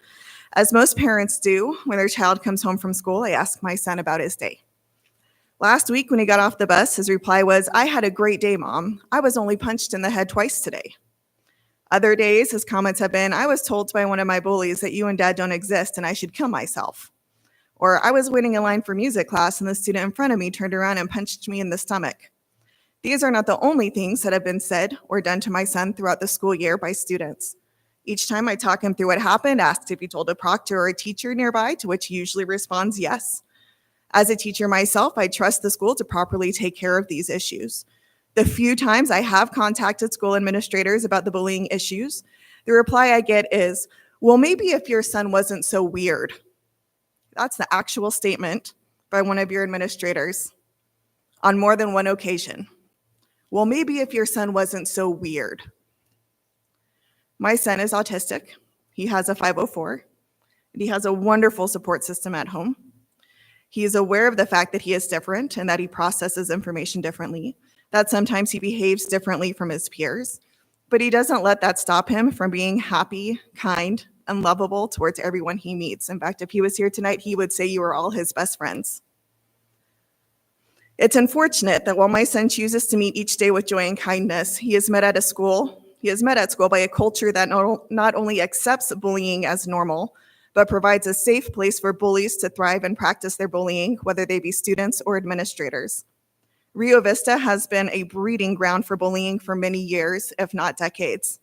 As most parents do, when their child comes home from school, I ask my son about his day. Last week when he got off the bus, his reply was, "I had a great day, Mom. I was only punched in the head twice today." Other days, his comments have been, "I was told by one of my bullies that you and Dad don't exist and I should kill myself." Or, "I was waiting in line for music class and the student in front of me turned around and punched me in the stomach." These are not the only things that have been said or done to my son throughout the school year by students. Each time I talk him through what happened, asked if he told a proctor or a teacher nearby, to which he usually responds yes. As a teacher myself, I trust the school to properly take care of these issues. The few times I have contacted school administrators about the bullying issues, the reply I get is, "Well, maybe if your son wasn't so weird." That's the actual statement by one of your administrators on more than one occasion. "Well, maybe if your son wasn't so weird." My son is autistic. He has a 504, and he has a wonderful support system at home. He is aware of the fact that he is different and that he processes information differently, that sometimes he behaves differently from his peers, but he doesn't let that stop him from being happy, kind, and lovable towards everyone he meets. In fact, if he was here tonight, he would say you are all his best friends. It's unfortunate that while my son chooses to meet each day with joy and kindness, he is met at school by a culture that not only accepts bullying as normal, but provides a safe place for bullies to thrive and practice their bullying, whether they be students or administrators. Rio Vista has been a breeding ground for bullying for many years, if not decades.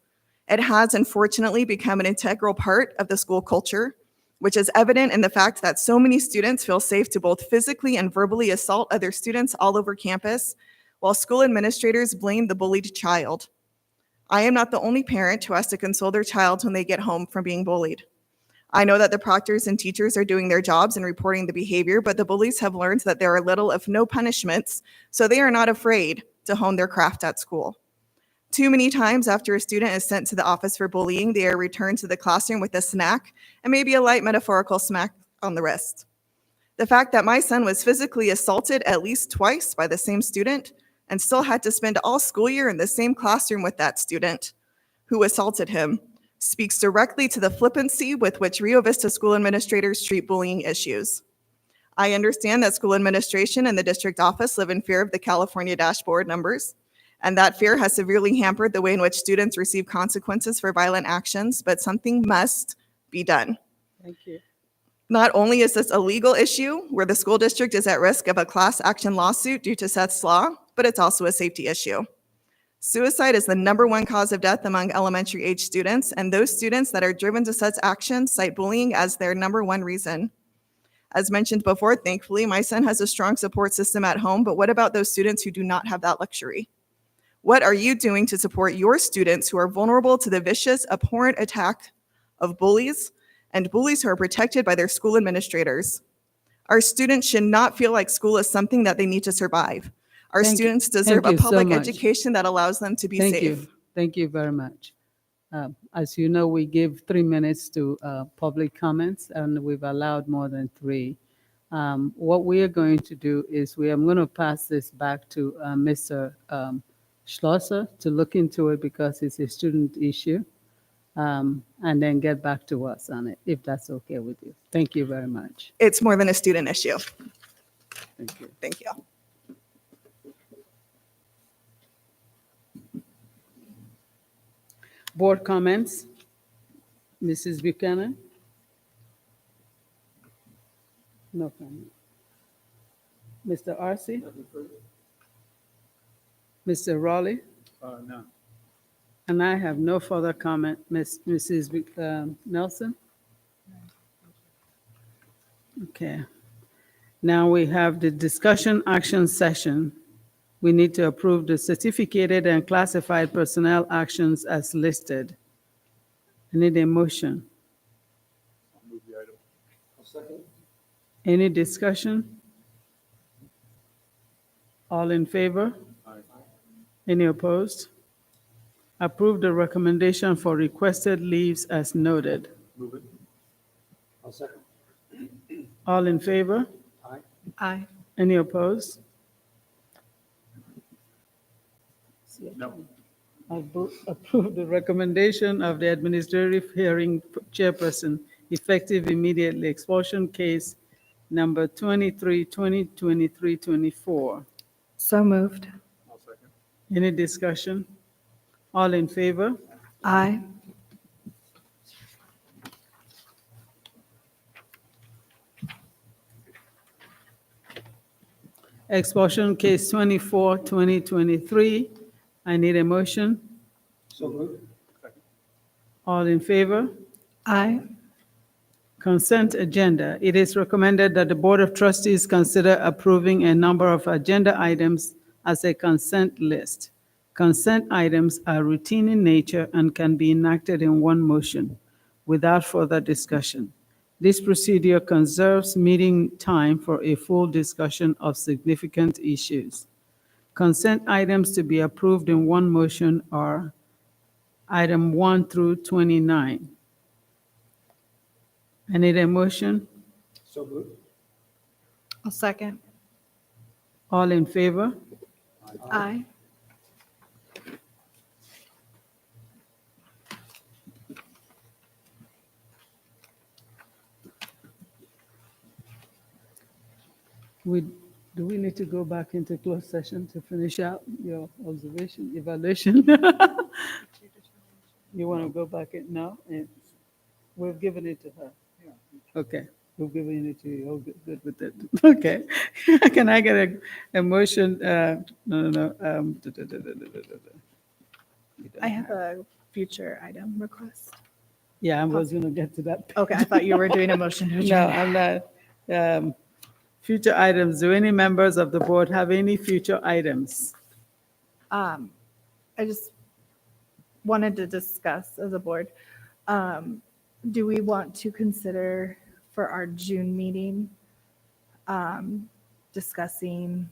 It has unfortunately become an integral part of the school culture, which is evident in the fact that so many students feel safe to both physically and verbally assault other students all over campus, while school administrators blame the bullied child. I am not the only parent who has to console their child when they get home from being bullied. I know that the proctors and teachers are doing their jobs and reporting the behavior, but the bullies have learned that there are little if no punishments, so they are not afraid to hone their craft at school. Too many times after a student is sent to the office for bullying, they are returned to the classroom with a snack and maybe a light metaphorical smack on the wrist. The fact that my son was physically assaulted at least twice by the same student and still had to spend all school year in the same classroom with that student who assaulted him speaks directly to the flippancy with which Rio Vista school administrators treat bullying issues. I understand that school administration and the district office live in fear of the California dashboard numbers, and that fear has severely hampered the way in which students receive consequences for violent actions, but something must be done. Thank you. Not only is this a legal issue where the school district is at risk of a class action lawsuit due to Seth's law, but it's also a safety issue. Suicide is the #1 cause of death among elementary age students, and those students that are driven to such actions cite bullying as their #1 reason. As mentioned before, thankfully, my son has a strong support system at home, but what about those students who do not have that luxury? What are you doing to support your students who are vulnerable to the vicious, abhorrent attack of bullies and bullies who are protected by their school administrators? Our students should not feel like school is something that they need to survive. Our Thank you. students deserve Thank a you so public much. education that allows them to be Thank safe. you. Thank you very much. As you know, we give 3 minutes to public comments, and we've allowed more than 3. What we are going to do is I'm going to pass this back to Mr. Schlosser to look into it because it's a student issue, and then get back to us on it, if that's okay with you. Thank you very much. It's more than a student issue. Thank you. Thank you. Board comments? Mrs. Buchanan? No comment. Mr. Arce? Mr. Raleigh? No. And I have no further comment. Mrs. Nelson? Okay. Now we have the discussion action session. We need to approve the certificated and classified personnel actions as listed. I need a motion. I'll move the item. I'll second. Any discussion? All in favor? Aye. Any opposed? Approve the recommendation for requested leaves as noted. Move it. I'll second. All in favor? Aye. Aye. Any opposed? No. Approve the recommendation of the administrative hearing chairperson effective immediately. Expulsion case number 23-2023-24. So moved. I'll second. Any discussion? All in favor? Aye. Expulsion case 24-2023. I need a motion. So moved. Second. All in favor? Aye. Consent agenda. It is recommended that the Board of Trustees consider approving a number of agenda items as a consent list. Consent items are routine in nature and can be enacted in one motion without further discussion. This procedure conserves meeting time for a full discussion of significant issues. Consent items to be approved in one motion are item 1 through 29. I need a motion. So moved. I'll second. All in favor? Aye. Do we need to go back into closed session to finish out your observation, evaluation? You want to go back in? No? We've given it to her. Okay, we've given it to you. Oh, good with it. Okay. Can I get a motion? No. I have a future item request. Yeah, I was going to get to that. Okay, I thought you were doing a motion to No, adjourn. I'm not. Future items, do any members of the board have any future items? I just wanted to discuss as a board, do we want to consider for our June meeting, discussing,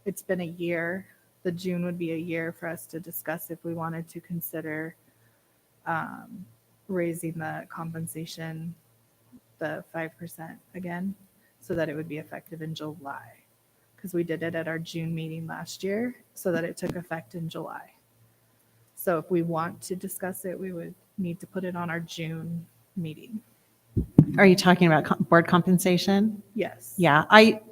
it's been a year, the June would be a year for us to discuss if we wanted to consider raising the compensation, the 5% again, so that it would be effective in July. Because we did it at our June meeting last year, so that it took effect in July. So if we want to discuss it, we would need to put it on our June meeting. Are you talking about board compensation? Yes. Yeah,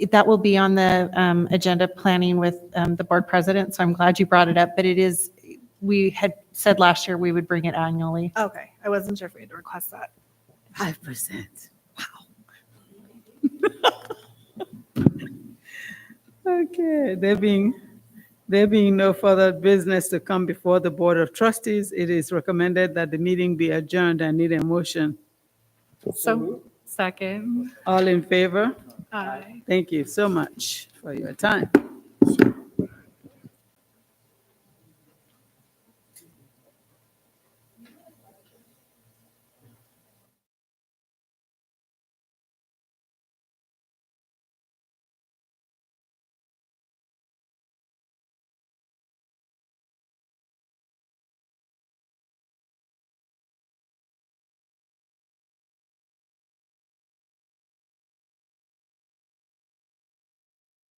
that will be on the agenda planning with the board president, so I'm glad you brought it up, but it is, we had said last year we would bring it annually. Okay, I wasn't sure if we had to request that. 5%. Okay, there being no further business to come before the Board of Trustees, it is recommended that the meeting be adjourned. I need a motion. So, second. All in favor? Aye. Thank you so much for your time.